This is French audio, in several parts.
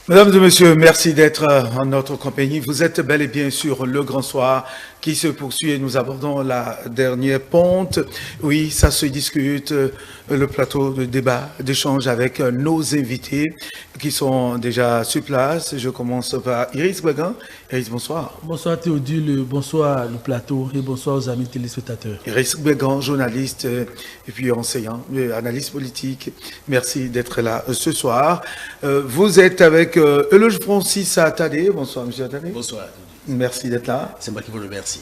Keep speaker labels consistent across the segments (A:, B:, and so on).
A: Mesdames et messieurs, merci d'être en notre compagnie. Vous êtes bel et bien sur le grand soir qui se poursuit et nous abordons la dernière ponte. Oui, ça se discute, le plateau de débat, d'échange avec nos invités qui sont déjà sur place. Je commence par Iris Guégan. Iris, bonsoir.
B: Bonsoir Théodule, bonsoir le plateau et bonsoir aux amis téléspectateurs.
A: Iris Guégan, journaliste et puis enseignant, analyste politique. Merci d'être là ce soir. Vous êtes avec Euloge Francis Atadé. Bonsoir, monsieur Atadé.
C: Bonsoir.
A: Merci d'être là.
C: C'est moi qui vous remercie.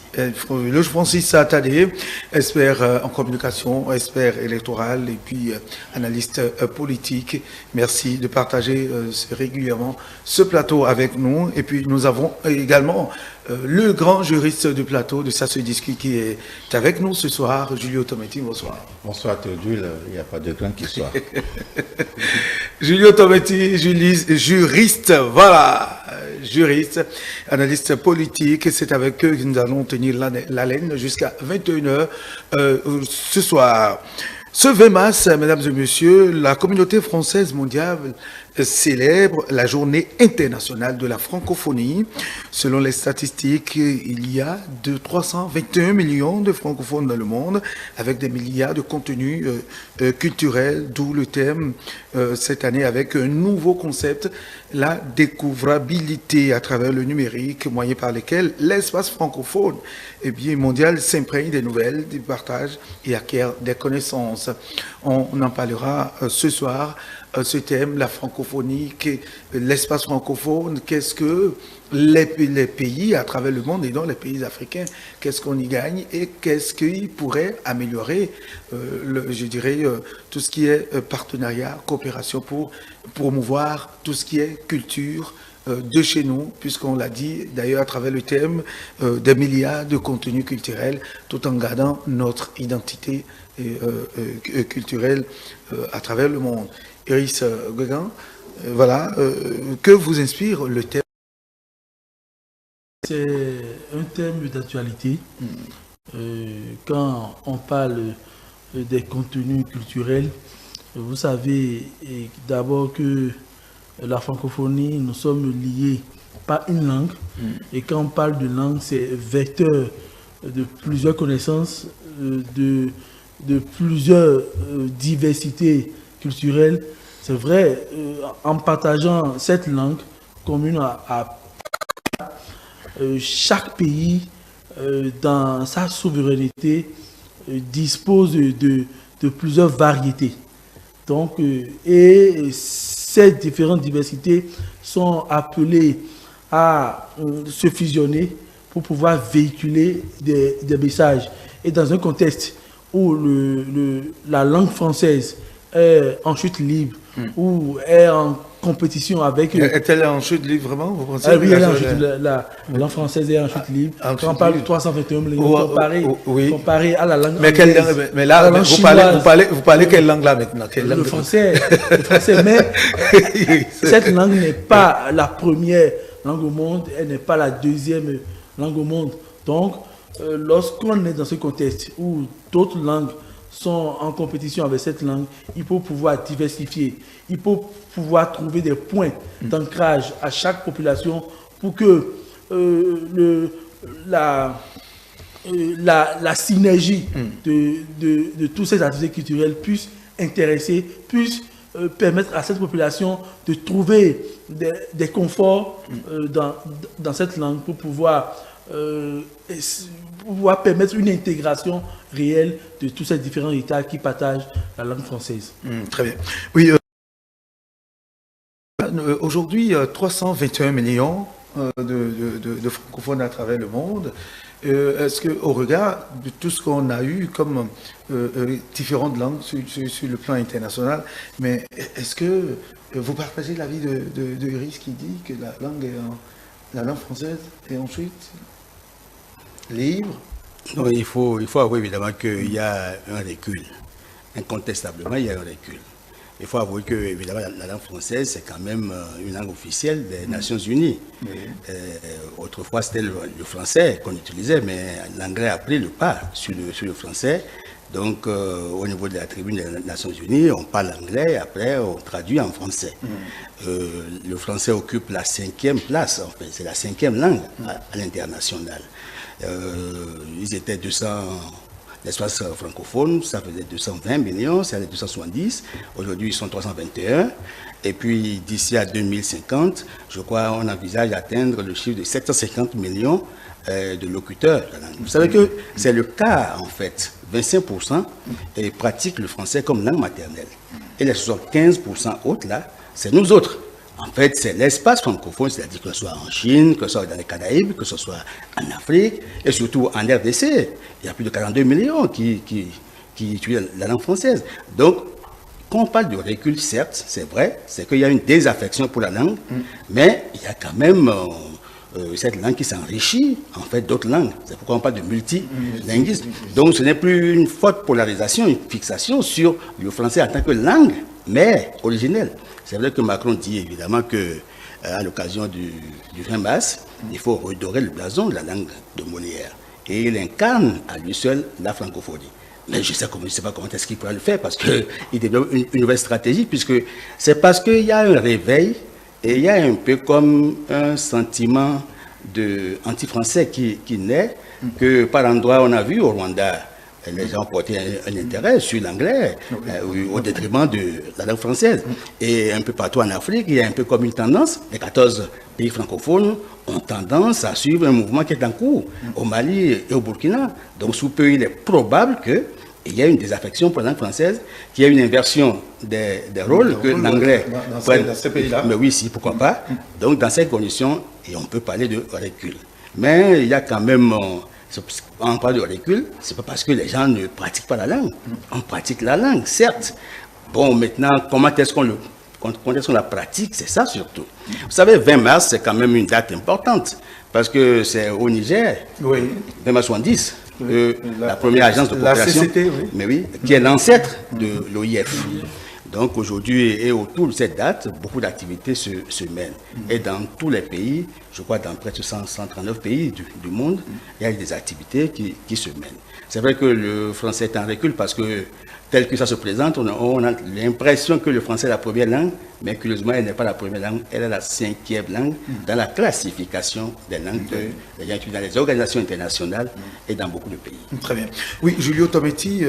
A: Euloge Francis Atadé, expert en communication, expert électoral et puis analyste politique. Merci de partager régulièrement ce plateau avec nous. Et puis nous avons également le grand juriste du plateau de Ça se discute qui est avec nous ce soir, Julio Tometti. Bonsoir.
D: Bonsoir Théodule, il n'y a pas de grand qui soit.
A: Julio Tometti, juriste, voilà, juriste, analyste politique. C'est avec eux que nous allons tenir l'haleine jusqu'à 21h ce soir. Ce 20 mars, mesdames et messieurs, la communauté française mondiale célèbre la journée internationale de la francophonie. Selon les statistiques, il y a 321 millions de francophones dans le monde, avec des milliards de contenus culturels, d'où le thème cette année avec un nouveau concept, la découvrabilité à travers le numérique, moyen par lequel l'espace francophone mondial s'imprègne des nouvelles, des partages et acquiert des connaissances. On en parlera ce soir. Ce thème, la francophonie, l'espace francophone, qu'est-ce que les pays à travers le monde et dans les pays africains, qu'est-ce qu'on y gagne et qu'est-ce qui pourrait améliorer, tout ce qui est partenariat, coopération pour promouvoir tout ce qui est culture de chez nous, puisqu'on l'a dit d'ailleurs à travers le thème des milliards de contenus culturels, tout en gardant notre identité culturelle à travers le monde. Iris Guégan, voilà, que vous inspire le thème?
B: C'est un thème d'actualité. Quand on parle des contenus culturels, vous savez d'abord que la francophonie, nous sommes liés par une langue. Et quand on parle de langue, c'est vecteur de plusieurs connaissances, de plusieurs diversités culturelles. C'est vrai, en partageant cette langue commune à chaque pays, dans sa souveraineté, dispose de plusieurs variétés. Donc, et ces différentes diversités sont appelées à se fusionner pour pouvoir véhiculer des messages. Et dans un contexte où la langue française est en chute libre, ou est en compétition avec...
A: Est-elle en chute libre vraiment, vous pensez?
B: Oui, elle est en chute libre. La langue française est en chute libre. Quand on parle de 321 millions, comparé à la langue anglaise.
A: Mais là, vous parlez quelle langue là maintenant?
B: Le français. Mais cette langue n'est pas la première langue au monde, elle n'est pas la deuxième langue au monde. Donc, lorsqu'on est dans ce contexte où d'autres langues sont en compétition avec cette langue, il faut pouvoir diversifier, il faut pouvoir trouver des points d'ancrage à chaque population pour que la synergie de tous ces activités culturelles puisse intéresser, puisse permettre à cette population de trouver des conforts dans cette langue pour pouvoir permettre une intégration réelle de tous ces différents États qui partagent la langue française.
A: Très bien. Oui, aujourd'hui, 321 millions de francophones à travers le monde. Est-ce qu'au regard de tout ce qu'on a eu comme différentes langues sur le plan international, mais est-ce que vous partagez l'avis de Iris qui dit que la langue française est ensuite libre?
C: Non, il faut avouer évidemment qu'il y a un recul. Incontestablement, il y a un recul. Il faut avouer que évidemment, la langue française, c'est quand même une langue officielle des Nations Unies. Autrefois, c'était le français qu'on utilisait, mais l'anglais a pris le pas sur le français. Donc, au niveau de la tribune des Nations Unies, on parle anglais, après on traduit en français. Le français occupe la 5e place, en fait, c'est la 5e langue à l'international. Ils étaient 200, l'espace francophone, ça faisait 220 millions, c'est à 270. Aujourd'hui, ils sont 321. Et puis, d'ici à 2050, je crois on envisage d'atteindre le chiffre de 750 millions de locuteurs. Vous savez que c'est le cas, en fait. 25% pratiquent le français comme langue maternelle. Et les 75% autres, là, c'est nous autres. En fait, c'est l'espace francophone, c'est-à-dire que ce soit en Chine, que ce soit dans les Caraïbes, que ce soit en Afrique, et surtout en RDC. Il y a plus de 42 millions qui utilisent la langue française. Donc, quand on parle de recul, certes, c'est vrai, c'est qu'il y a une désaffection pour la langue, mais il y a quand même cette langue qui s'enrichit, en fait, d'autres langues. C'est pourquoi on parle de multilinguisme. Donc, ce n'est plus une forte polarisation, une fixation sur le français en tant que langue, mais originelle. C'est vrai que Macron dit évidemment que à l'occasion du 20 mars, il faut redorer le blason de la langue de Molière. Et il incarne à lui seul la francophonie. Mais je ne sais pas comment est-ce qu'il pourra le faire, parce qu'il développe une nouvelle stratégie, puisque c'est parce qu'il y a un réveil, et il y a un peu comme un sentiment anti-français qui naît, que par endroits on a vu au Rwanda, les gens portaient un intérêt sur l'anglais au détriment de la langue française. Et un peu partout en Afrique, il y a un peu comme une tendance. Les 14 pays francophones ont tendance à suivre un mouvement qui est en cours au Mali et au Burkina. Donc sous peu, il est probable qu'il y ait une désaffection pour la langue française, qu'il y ait une inversion des rôles, que l'anglais
A: dans ces pays-là.
C: Mais oui, si, pourquoi pas. Donc dans ces conditions, et on peut parler de recul. Mais il y a quand même... on parle de recul, c'est pas parce que les gens ne pratiquent pas la langue. On pratique la langue, certes. Bon, maintenant, comment est-ce qu'on la pratique? C'est ça surtout. Vous savez, 20 mars, c'est quand même une date importante. Parce que c'est au Niger, 20 mars 70, la première agence de coopération, mais oui, qui est l'ancêtre de l'OIF. Donc aujourd'hui et autour de cette date, beaucoup d'activités se mènent. Et dans tous les pays, je crois dans près de 139 pays du monde, il y a des activités qui se mènent. C'est vrai que le français est en recul parce que tel que ça se présente, on a l'impression que le français est la première langue, mais curieusement, elle n'est pas la première langue, elle est la 5e langue dans la classification des langues dans les organisations internationales et dans beaucoup de pays.
A: Très bien. Oui, Julio Tometti,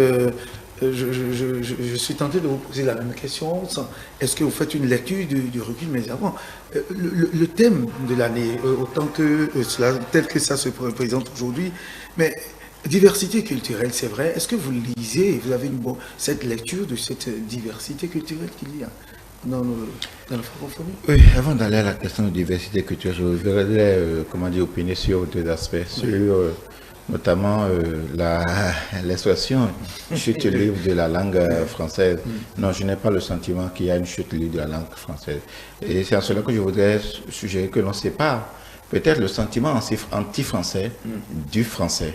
A: je suis tenté de vous poser la même question. Est-ce que vous faites une lecture du recul? Mais avant, le thème de l'année, autant que tel que ça se présente aujourd'hui, mais diversité culturelle, c'est vrai. Est-ce que vous lisez, vous avez cette lecture de cette diversité culturelle qu'il y a dans la francophonie?
D: Oui, avant d'aller à la question de diversité culturelle, je voudrais opiner sur deux aspects. Sur notamment l'expression chute libre de la langue française. Non, je n'ai pas le sentiment qu'il y a une chute libre de la langue française. Et c'est en cela que je voudrais suggérer que l'on sépare peut-être le sentiment anti-français du français,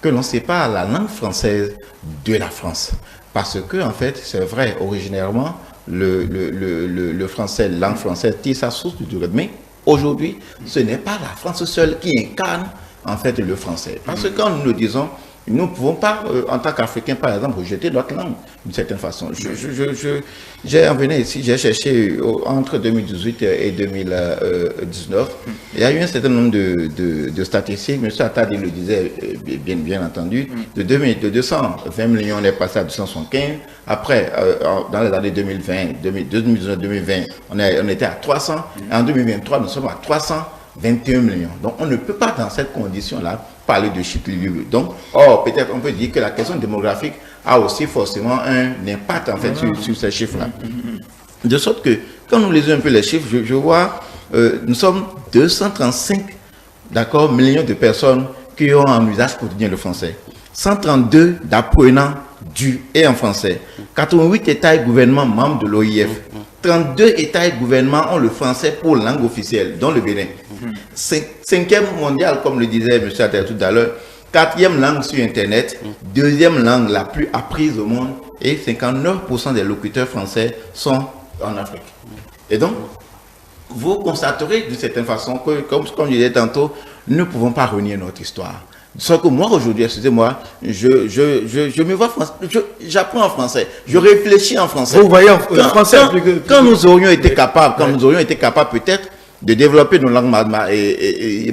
D: que l'on sépare la langue française de la France. Parce que, en fait, c'est vrai, originairement, le français, la langue française, tire sa source du durée. Mais aujourd'hui, ce n'est pas la France seule qui incarne en fait le français. Parce que quand nous le disons, nous ne pouvons pas, en tant qu'Africains, par exemple, rejeter notre langue, d'une certaine façon. J'ai envenu ici, j'ai cherché entre 2018 et 2019, il y a eu un certain nombre de statistiques, M. Attali le disait bien entendu, de 220 millions, on est passé à 275, après, dans les années 2020, 2019-2020, on était à 300, et en 2023, nous sommes à 321 millions. Donc, on ne peut pas, dans cette condition-là, parler de chute libre. Donc, peut-être on peut dire que la question démographique a aussi forcément un impact, en fait, sur ces chiffres-là. De sorte que, quand nous lisons un peu les chiffres, je vois, nous sommes 235, millions de personnes qui ont en usage quotidien le français. 132 d'apprenants du et en français. 88 États et gouvernements membres de l'OIF. 32 États et gouvernements ont le français pour langue officielle, dont le Bénin. 5e mondial, comme le disait M. Attal tout à l'heure. 4e langue sur Internet. 2e langue la plus apprise au monde. Et 59% des locuteurs français sont en Afrique. Et donc, vous constaterez d'une certaine façon que, comme je disais tantôt, nous ne pouvons pas renier notre histoire. Sauf que moi, aujourd'hui, excusez-moi, je me vois français, j'apprends en français, je réfléchis en français.
A: Vous voyez en français
D: quand nous aurions été capables, peut-être de développer nos langues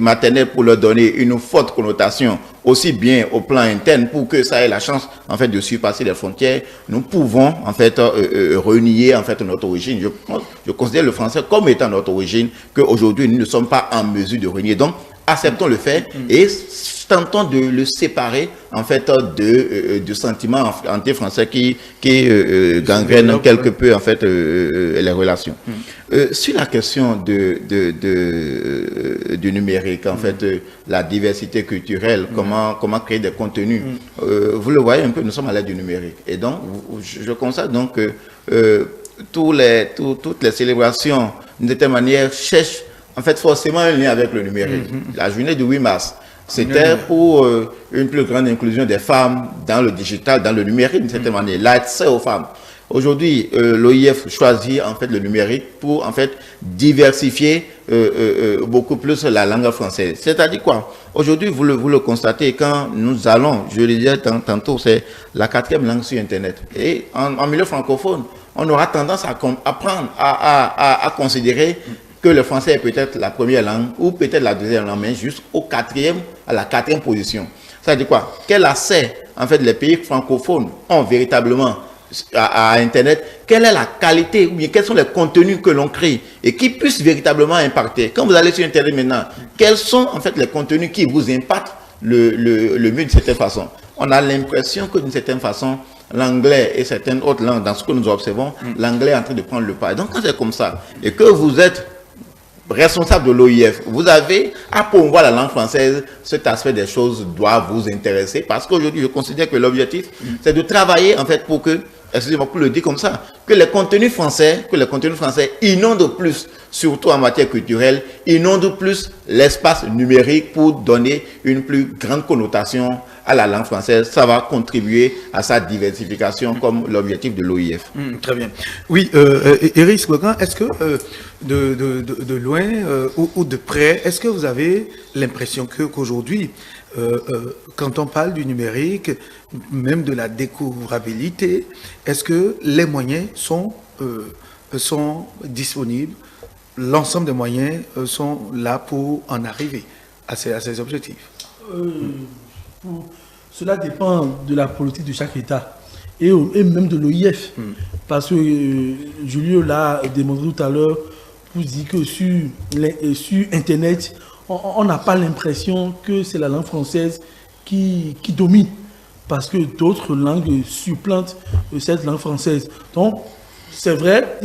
D: maternelles pour leur donner une forte connotation, aussi bien au plan interne, pour que ça ait la chance, en fait, de surpasser les frontières, nous pouvons, en fait, renier, en fait, notre origine. Je considère le français comme étant notre origine, qu'aujourd'hui, nous ne sommes pas en mesure de renier. Donc, acceptons le fait et tentons de le séparer en fait de sentiments anti-français qui gangrènent quelque peu en fait les relations. Sur la question du numérique, en fait, la diversité culturelle, comment créer des contenus, vous le voyez un peu, nous sommes à l'ère du numérique. Et donc, je constate donc que toutes les célébrations, d'une certaine manière, cherchent en fait forcément un lien avec le numérique. La journée du 8 mars, c'était pour une plus grande inclusion des femmes dans le digital, dans le numérique, d'une certaine manière, l'accès aux femmes. Aujourd'hui, l'OIF choisit en fait le numérique pour en fait diversifier beaucoup plus la langue française. C'est-à-dire quoi? Aujourd'hui, vous le constatez, quand nous allons, je le disais tantôt, c'est la 4e langue sur Internet. Et en milieu francophone, on aura tendance à apprendre à considérer que le français est peut-être la première langue ou peut-être la deuxième langue, mais juste à la 4e position. Ça veut dire quoi? Quel accès, en fait, les pays francophones ont véritablement à Internet? Quelle est la qualité ou bien quels sont les contenus que l'on crée et qui puissent véritablement impacter? Quand vous allez sur Internet maintenant, quels sont, en fait, les contenus qui vous impactent le mieux d'une certaine façon? On a l'impression que d'une certaine façon, l'anglais et certaines autres langues, dans ce que nous observons, l'anglais est en train de prendre le pas. Donc, quand c'est comme ça, et que vous êtes responsable de l'OIF, vous avez à promouvoir la langue française, cet aspect des choses doit vous intéresser, parce qu'aujourd'hui, je considère que l'objectif, c'est de travailler, en fait, pour que, excusez-moi pour le dire comme ça, que les contenus français inondent plus, surtout en matière culturelle, inondent plus l'espace numérique pour donner une plus grande connotation à la langue française. Ça va contribuer à sa diversification comme l'objectif de l'OIF.
A: Très bien. Oui, Eric Slogan, est-ce que de loin ou de près, est-ce que vous avez l'impression qu'aujourd'hui, quand on parle du numérique, même de la découvrabilité, est-ce que les moyens sont disponibles, l'ensemble des moyens sont là pour en arriver à ces objectifs?
B: Cela dépend de la politique de chaque État et même de l'OIF. Parce que Julio l'a démontré tout à l'heure, pour dire que sur Internet, on n'a pas l'impression que c'est la langue française qui domine. Parce que d'autres langues supplantent cette langue française. Donc, c'est vrai,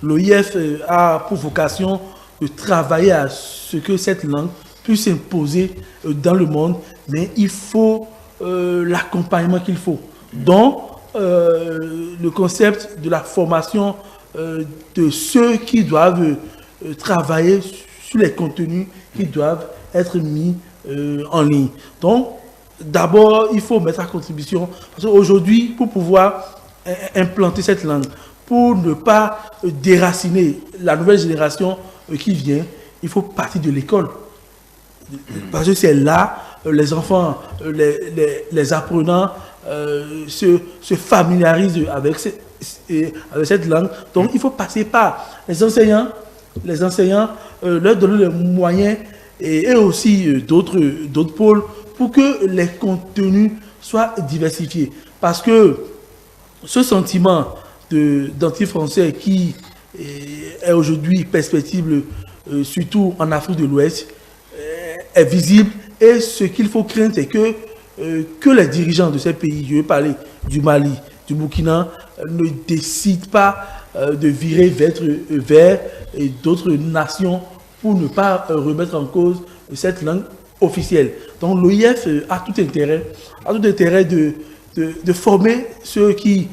B: l'OIF a pour vocation de travailler à ce que cette langue puisse s'imposer dans le monde, mais il faut l'accompagnement qu'il faut. Donc, le concept de la formation de ceux qui doivent travailler sur les contenus qui doivent être mis en ligne. Donc, d'abord, il faut mettre à contribution, parce qu'aujourd'hui, pour pouvoir implanter cette langue, pour ne pas déraciner la nouvelle génération qui vient, il faut partir de l'école. Parce que c'est là, les enfants, les apprenants se familiarisent avec cette langue. Donc, il faut passer par les enseignants, leur donner les moyens et aussi d'autres pôles pour que les contenus soient diversifiés. Parce que ce sentiment d'anti-français qui est aujourd'hui perceptible, surtout en Afrique de l'Ouest, est visible, et ce qu'il faut craindre, c'est que les dirigeants de ces pays, je vais parler du Mali, du Burkina, ne décident pas de virer vers d'autres nations pour ne pas remettre en cause cette langue officielle. Donc l'OIF a tout intérêt de former ceux qui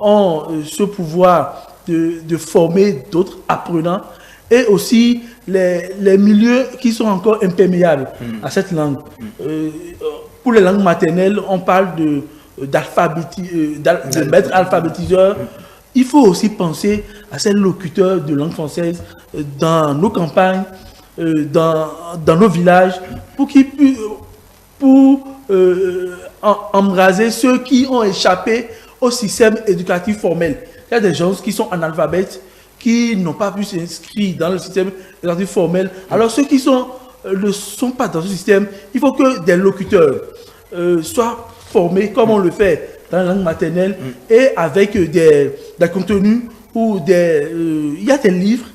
B: ont ce pouvoir de former d'autres apprenants, et aussi les milieux qui sont encore imperméables à cette langue. Pour les langues maternelles, on parle de maîtres alphabétiseurs. Il faut aussi penser à ces locuteurs de langue française dans nos campagnes, dans nos villages, pour qu'ils puissent, pour embraser ceux qui ont échappé au système éducatif formel. Il y a des gens qui sont analphabètes, qui n'ont pas pu s'inscrire dans le système éducatif formel. Alors ceux qui ne sont pas dans ce système, il faut que des locuteurs soient formés comme on le fait dans la langue maternelle et avec des contenus ou il y a des livres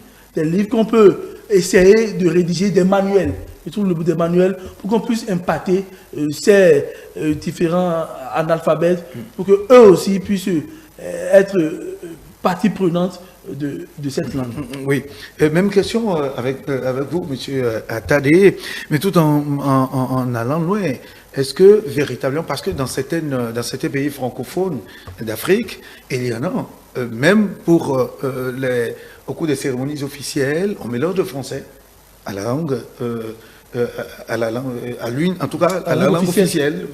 B: qu'on peut essayer de rédiger, des manuels. Je trouve le bout des manuels pour qu'on puisse impacter ces différents analphabètes pour qu'eux aussi puissent être partie prenante de cette langue.
A: Oui, même question avec vous, monsieur Tadé, mais tout en allant loin. Est-ce que véritablement, parce que dans certains pays francophones d'Afrique, il y en a, même au cours des cérémonies officielles, on mélange le français à la langue, en tout cas à la langue officielle,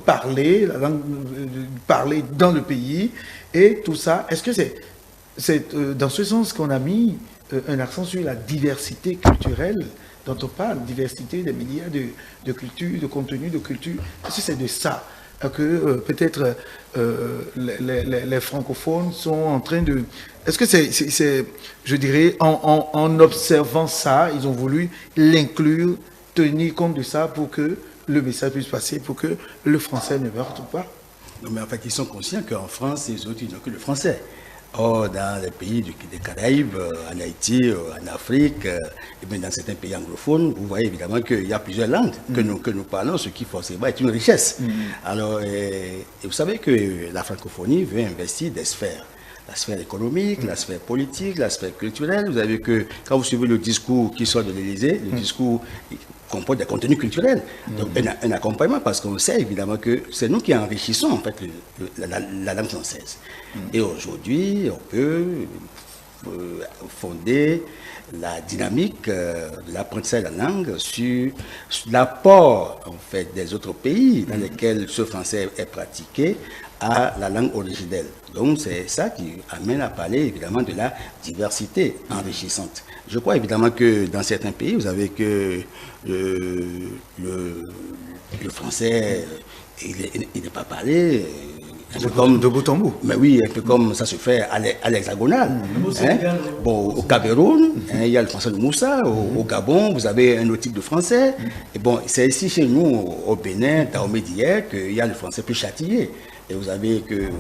A: parler dans le pays, et tout ça. Est-ce que c'est dans ce sens qu'on a mis un accent sur la diversité culturelle dont on parle, diversité des milliards de cultures, de contenus, de culture? Est-ce que c'est de ça que peut-être les francophones sont en train de... Est-ce que c'est je dirais, en observant ça, ils ont voulu l'inclure, tenir compte de ça pour que le message puisse passer, pour que le français ne meure pas?
C: Non, mais en fait, ils sont conscients qu'en France, les autres, ils n'ont que le français. Or, dans les pays des Caraïbes, en Haïti, en Afrique, et même dans certains pays anglophones, vous voyez évidemment qu'il y a plusieurs langues que nous parlons, ce qui forcément est une richesse. Alors, et vous savez que la francophonie veut investir des sphères. La sphère économique, la sphère politique, la sphère culturelle. Vous avez vu que quand vous suivez le discours qui sort de l'Élysée, le discours comporte des contenus culturels. Donc un accompagnement, parce qu'on sait évidemment que c'est nous qui enrichissons en fait la langue française. Et aujourd'hui, on peut fonder la dynamique de l'apprentissage de la langue sur l'apport en fait des autres pays dans lesquels ce français est pratiqué à la langue originelle. Donc c'est ça qui amène à parler évidemment de la diversité enrichissante. Je crois évidemment que dans certains pays, vous avez que le français, il n'est pas parlé. Un peu comme,
A: de bout en bout.
C: Mais oui, un peu comme ça se fait à l'hexagonal. Bon, au Cameroun, il y a le français de Moussa. Au Gabon, vous avez un autre type de français. Et bon, c'est ici chez nous, au Bénin, Dahomey d'hier, qu'il y a le français plus châtillé. Et vous savez qu'ils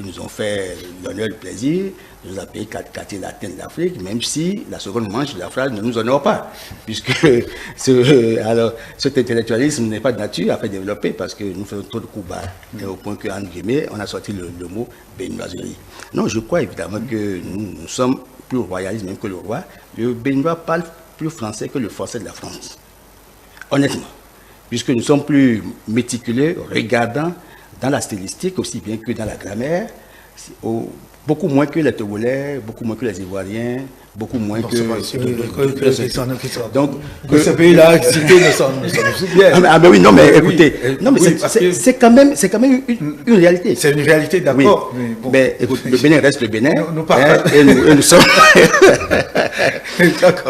C: nous ont fait l'honneur, le plaisir de nous appeler quartier latin d'Afrique, même si la seconde manche de la phrase ne nous honore pas, puisque cet intellectualisme n'est pas de nature à faire développer, parce que nous faisons trop de coups bas, et au point qu'en guillemets, on a sorti le mot béninoiserie. Non, je crois évidemment que nous sommes plus royalistes même que le roi. Le béninois parle plus français que le français de la France, honnêtement, puisque nous sommes plus méticuleux, regardants, dans la stylistique aussi bien que dans la grammaire, beaucoup moins que les Togolais, beaucoup moins que les Ivoiriens, beaucoup moins que
A: donc ce pays-là cité ne s'en bien.
C: Ah mais oui, non mais écoutez, non mais c'est quand même une réalité.
A: C'est une réalité, d'accord.
C: Oui. Mais écoute, le Bénin reste le Bénin. Et nous sommes.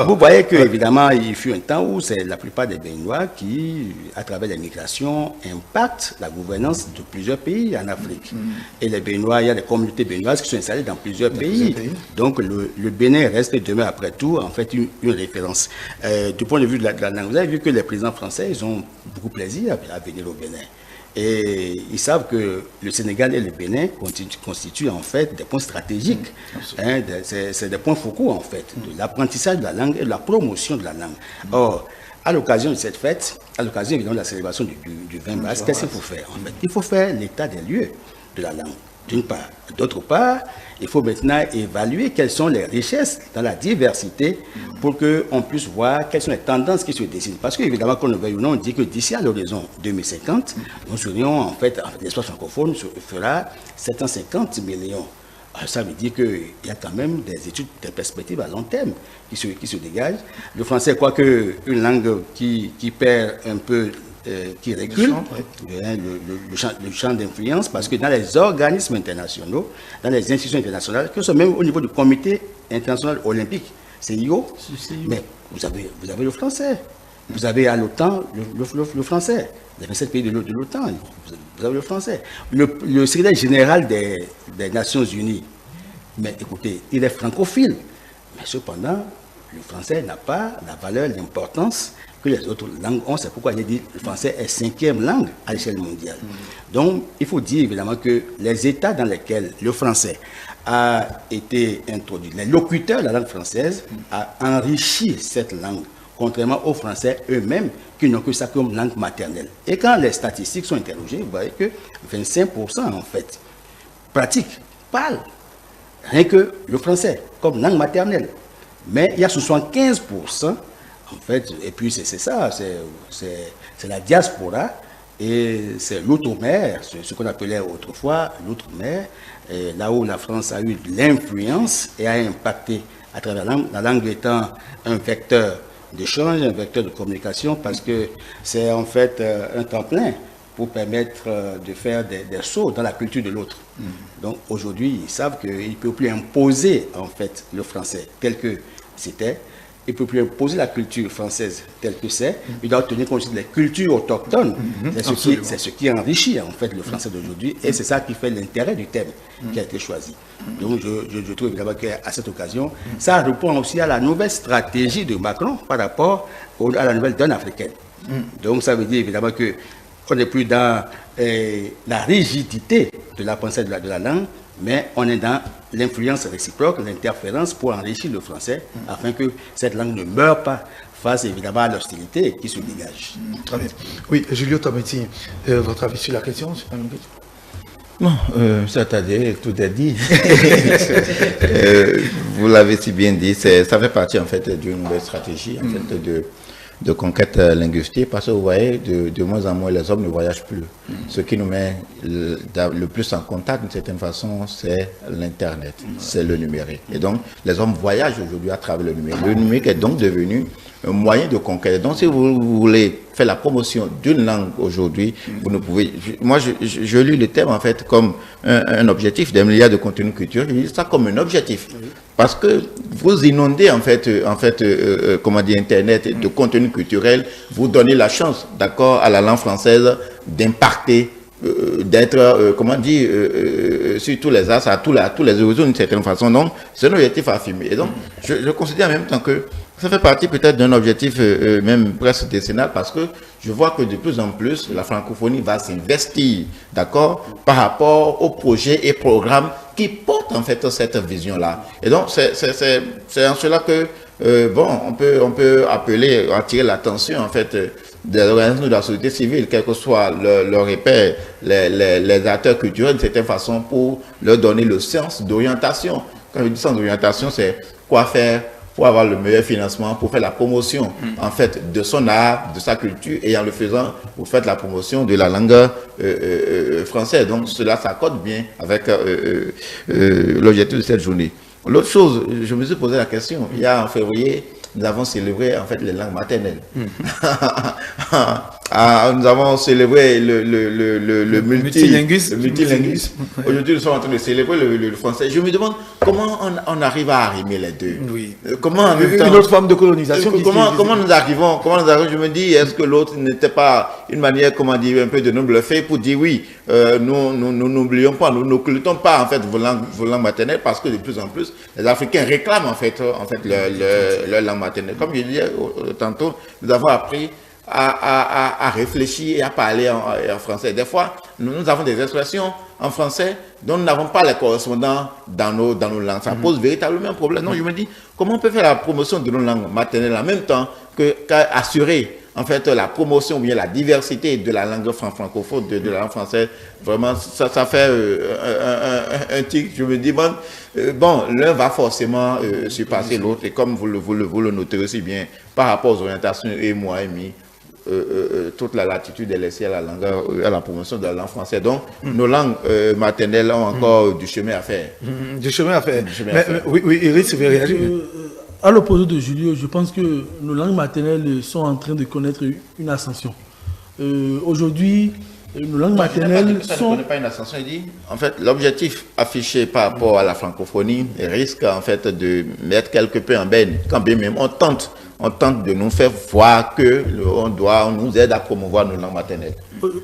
C: Vous voyez que évidemment il fut un temps où c'est la plupart des Béninois qui, à travers les migrations, impactent la gouvernance de plusieurs pays en Afrique. Et les Béninois, il y a des communautés béninoises qui sont installées dans plusieurs pays. Donc le Bénin reste demain après tout en fait une référence. Du point de vue de la langue, vous avez vu que les présidents français, ils ont beaucoup plaisir à venir au Bénin. Et ils savent que le Sénégal et le Bénin constituent en fait des points stratégiques. C'est des points focaux en fait, de l'apprentissage de la langue et de la promotion de la langue. Or, à l'occasion de cette fête, à l'occasion évidemment de la célébration du 20 mars, qu'est-ce qu'il faut faire en fait? Il faut faire l'état des lieux de la langue, d'une part. D'autre part, il faut maintenant évaluer quelles sont les richesses dans la diversité pour qu'on puisse voir quelles sont les tendances qui se dessinent. Parce qu'évidemment, qu'on le veuille ou non, on dit que d'ici à l'horizon 2050, nous serions, en fait l'espace francophone fera 750 millions. Alors, ça veut dire qu'il y a quand même des études, des perspectives à long terme qui se dégagent. Le français, quoique une langue qui perd un peu, qui recule, le champ d'influence, parce que dans les organismes internationaux, dans les institutions internationales, que ce soit même au niveau du comité international olympique, CIO, mais vous avez le français. Vous avez à l'OTAN le français. Les 27 pays de l'OTAN, vous avez le français. Le secrétaire général des Nations Unies, mais écoutez, il est francophile. Mais cependant, le français n'a pas la valeur, l'importance que les autres langues ont. C'est pourquoi j'ai dit que le français est 5e langue à l'échelle mondiale. Donc, il faut dire évidemment que les États dans lesquels le français a été introduit, les locuteurs de la langue française ont enrichi cette langue, contrairement aux Français eux-mêmes qui n'ont que ça comme langue maternelle. Et quand les statistiques sont interrogées, vous voyez que 25% en fait pratiquent, parlent rien que le français comme langue maternelle. Mais il y a 75% en fait, et puis c'est ça, c'est la diaspora et c'est l'outre-mer, ce qu'on appelait autrefois l'outre-mer, là où la France a eu de l'influence et a impacté à travers la langue étant un vecteur d'échange, un vecteur de communication, parce que c'est en fait un tremplin pour permettre de faire des sauts dans la culture de l'autre. Donc aujourd'hui, ils savent qu'ils ne peuvent plus imposer en fait le français tel que c'était. Il ne peut plus imposer la culture française telle que c'est. Il doit tenir compte des cultures autochtones. C'est ce qui enrichit en fait le français d'aujourd'hui. Et c'est ça qui fait l'intérêt du thème qui a été choisi. Donc je trouve évidemment qu'à cette occasion, ça répond aussi à la nouvelle stratégie de Macron par rapport à la nouvelle donne africaine. Donc ça veut dire évidemment qu'on n'est plus dans la rigidité de l'apprentissage de la langue, mais on est dans l'influence réciproque, l'interférence pour enrichir le français, afin que cette langue ne meure pas face évidemment à l'hostilité qui se dégage.
A: Très bien. Oui, Julio Tometti, votre avis sur la question?
D: Non, c'est-à-dire, tout est dit. Vous l'avez si bien dit, ça fait partie en fait d'une nouvelle stratégie en fait, de conquête linguistique, parce que vous voyez, de moins en moins les hommes ne voyagent plus. Ce qui nous met le plus en contact d'une certaine façon, c'est l'Internet, c'est le numérique. Et donc, les hommes voyagent aujourd'hui à travers le numérique. Le numérique est donc devenu un moyen de conquête. Donc, si vous voulez faire la promotion d'une langue aujourd'hui, vous ne pouvez... Moi, je lis le terme en fait comme un objectif d'un milliard de contenus culturels. Je lis ça comme un objectif. Parce que vous inondez en fait comment dire, Internet de contenu culturel, vous donnez la chance, d'accord, à la langue française d'impacter, d'être, comment dire, sur tous les as, à tous les horizons d'une certaine façon. Donc, c'est un objectif affirmé. Et donc, je considère en même temps que ça fait partie peut-être d'un objectif même presque décennal, parce que je vois que de plus en plus, la francophonie va s'investir, d'accord, par rapport aux projets et programmes qui portent en fait cette vision-là. Et donc, c'est en cela que, bon, on peut appeler, attirer l'attention en fait des organisations de la société civile, quel que soit leur repère, les acteurs culturels d'une certaine façon, pour leur donner le sens d'orientation. Quand je dis sens d'orientation, c'est quoi faire pour avoir le meilleur financement, pour faire la promotion en fait de son art, de sa culture, et en le faisant, vous faites la promotion de la langue française. Donc cela s'accorde bien avec l'objectif de cette journée. L'autre chose, je me suis posé la question, il y a en février, nous avons célébré en fait les langues maternelles. Nous avons célébré le multilinguisme. Aujourd'hui, nous sommes en train de célébrer le français. Je me demande comment on arrive à arrimer les deux.
A: Oui.
D: Comment en même temps,
A: une autre forme de colonisation.
D: Comment nous arrivons, je me dis, est-ce que l'autre n'était pas une manière, comment dire, un peu de nous bluffer pour dire oui, nous n'oublions pas, nous n'occultons pas en fait vos langues maternelles, parce que de plus en plus, les Africains réclament en fait leur langue maternelle. Comme je disais tantôt, nous avons appris à réfléchir et à parler en français. Des fois, nous avons des expressions en français dont nous n'avons pas les correspondants dans nos langues. Ça pose véritablement un problème. Donc, je me dis, comment on peut faire la promotion de nos langues maternelles en même temps qu'assurer en fait la promotion ou bien la diversité de la langue francophone, de la langue française. Vraiment, ça fait un tic. Je me dis, bon, l'un va forcément surpasser l'autre. Et comme vous le notez aussi bien, par rapport aux orientations EMOA-EMI, toute la latitude est laissée à la promotion de la langue française. Donc, nos langues maternelles ont encore du chemin à faire.
A: Du chemin à faire. Oui, Iris, vous voulez réagir?
B: À l'opposé de Julio, je pense que nos langues maternelles sont en train de connaître une ascension. Aujourd'hui, nos langues maternelles sont...
D: Ça ne connaît pas une ascension, il dit. En fait, l'objectif affiché par rapport à la francophonie risque en fait de mettre quelque peu en berne, quand bien même on tente on tente de nous faire voir que on nous aide à promouvoir nos langues maternelles.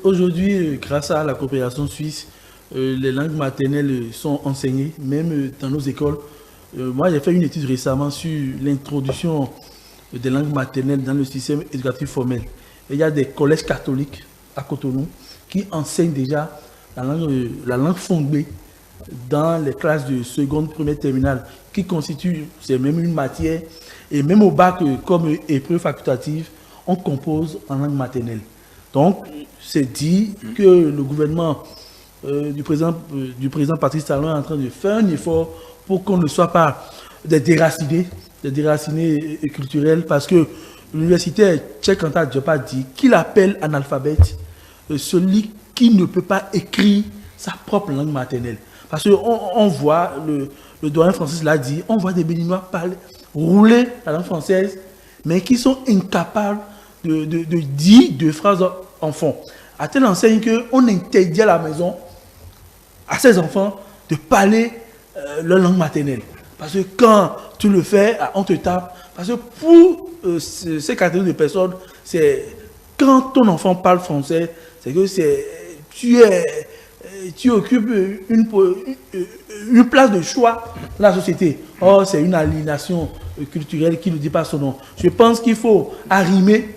B: Aujourd'hui, grâce à la coopération suisse, les langues maternelles sont enseignées, même dans nos écoles. Moi, j'ai fait une étude récemment sur l'introduction des langues maternelles dans le système éducatif formel. Et il y a des collèges catholiques à Cotonou qui enseignent déjà la langue fongbe dans les classes de seconde, première, terminale, qui constitue, c'est même une matière, et même au bac, comme épreuve facultative, on compose en langue maternelle. Donc, c'est dit que le gouvernement du président Patrice Talon est en train de faire un effort pour qu'on ne soit pas des déracinés culturels, parce que l'universitaire Cheikh Anta Diop a dit qu'il appelle analphabète celui qui ne peut pas écrire sa propre langue maternelle. Parce qu'on voit, le doyen Francis l'a dit, on voit des Béninois rouler la langue française, mais qui sont incapables de dire deux phrases en fond. À telle enseigne qu'on interdit à la maison à ses enfants de parler leur langue maternelle. Parce que quand tu le fais, on te tape. Parce que pour ces catégories de personnes, c'est quand ton enfant parle français, c'est que tu occupes une place de choix dans la société. Or, c'est une aliénation culturelle qui ne dit pas son nom. Je pense qu'il faut arrimer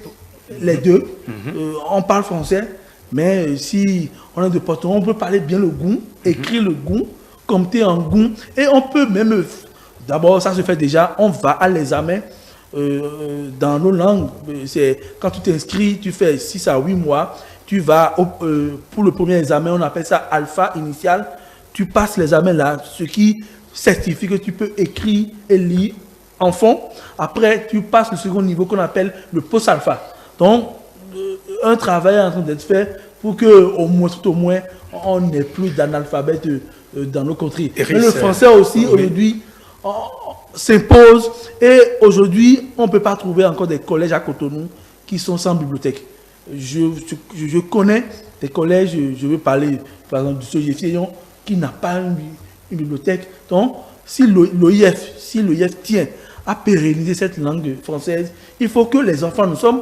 B: les deux. On parle français, mais si on est de Porto, on peut parler bien le goût, écrire le goût, compter en goût, et on peut même, d'abord ça se fait déjà, on va à l'examen dans nos langues. C'est quand tu t'inscris, tu fais 6 à 8 mois, tu vas pour le premier examen, on appelle ça alpha initial, tu passes l'examen là, ce qui certifie que tu peux écrire et lire en fond. Après, tu passes le second niveau qu'on appelle le post-alpha. Donc, un travail est en train d'être fait pour que, tout au moins, on n'ait plus d'analphabètes dans nos contrées. Mais le français aussi, aujourd'hui, s'impose. Et aujourd'hui, on ne peut pas trouver encore des collèges à Cotonou qui sont sans bibliothèque. Je connais des collèges, je veux parler, par exemple, du Sogefieyon, qui n'a pas une bibliothèque. Donc, si l'OIF tient à pérenniser cette langue française, il faut que les enfants, nous sommes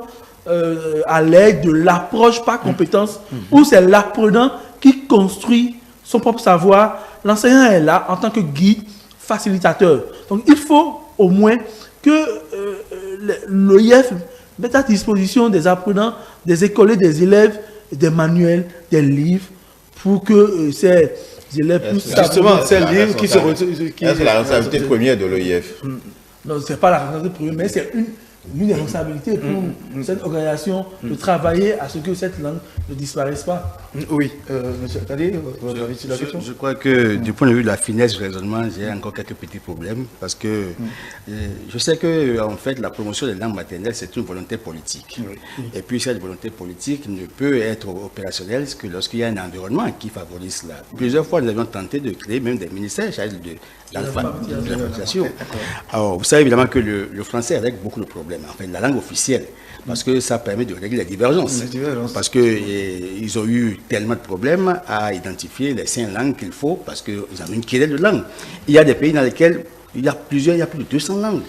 B: à l'aide de l'approche par compétence, où c'est l'apprenant qui construit son propre savoir. L'enseignant est là en tant que guide, facilitateur. Donc il faut au moins que l'OIF mette à disposition des apprenants, des écoliers, des élèves, des manuels, des livres, pour que ces élèves puissent...
A: Justement, c'est le livre qui se...
D: C'est la responsabilité première de l'OIF.
B: Non, ce n'est pas la responsabilité première, mais c'est une des responsabilités pour cette organisation de travailler à ce que cette langue ne disparaisse pas.
A: Oui, monsieur Akali, votre avis sur la question?
C: Je crois que du point de vue de la finesse du raisonnement, j'ai encore quelques petits problèmes parce que je sais que en fait la promotion des langues maternelles c'est une volonté politique. Et puis cette volonté politique ne peut être opérationnelle que lorsqu'il y a un environnement qui favorise cela. Plusieurs fois nous avions tenté de créer même des ministères chargés de l'alphabétisation. Alors vous savez évidemment que le français règle beaucoup de problèmes. En fait, la langue officielle, parce que ça permet de régler les divergences. Parce qu'ils ont eu tellement de problèmes à identifier les 5 langues qu'il faut, parce qu'ils ont une querelle de langue. Il y a des pays dans lesquels il y a plus de 200 langues.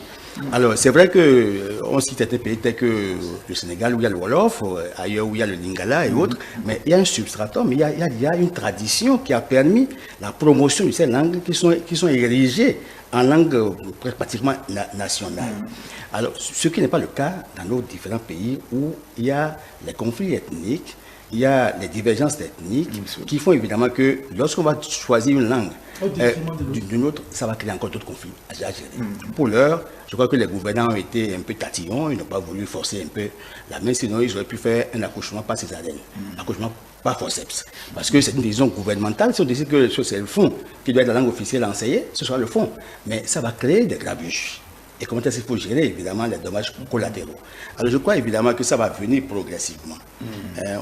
C: Alors, c'est vrai qu'on cite certains pays tels que le Sénégal, où il y a le Wolof, ailleurs où il y a le Lingala et autres, mais il y a un substratum, il y a une tradition qui a permis la promotion de ces langues qui sont érigées en langue pratiquement nationale. Alors, ce qui n'est pas le cas dans nos différents pays où il y a les conflits ethniques, il y a les divergences ethniques qui font évidemment que lorsqu'on va choisir une langue d'une autre, ça va créer encore d'autres conflits à gérer. Pour l'heure, je crois que les gouvernants ont été un peu tatillons, ils n'ont pas voulu forcer un peu la main, sinon ils auraient pu faire un accouchement par césarienne, un accouchement par forceps. Parce que c'est une décision gouvernementale, si on décide que c'est le fond qui doit être la langue officielle enseignée, ce sera le fond. Mais ça va créer des grabuges. Et comment est-ce qu'il faut gérer, évidemment, les dommages collatéraux. Alors, je crois, évidemment, que ça va venir progressivement.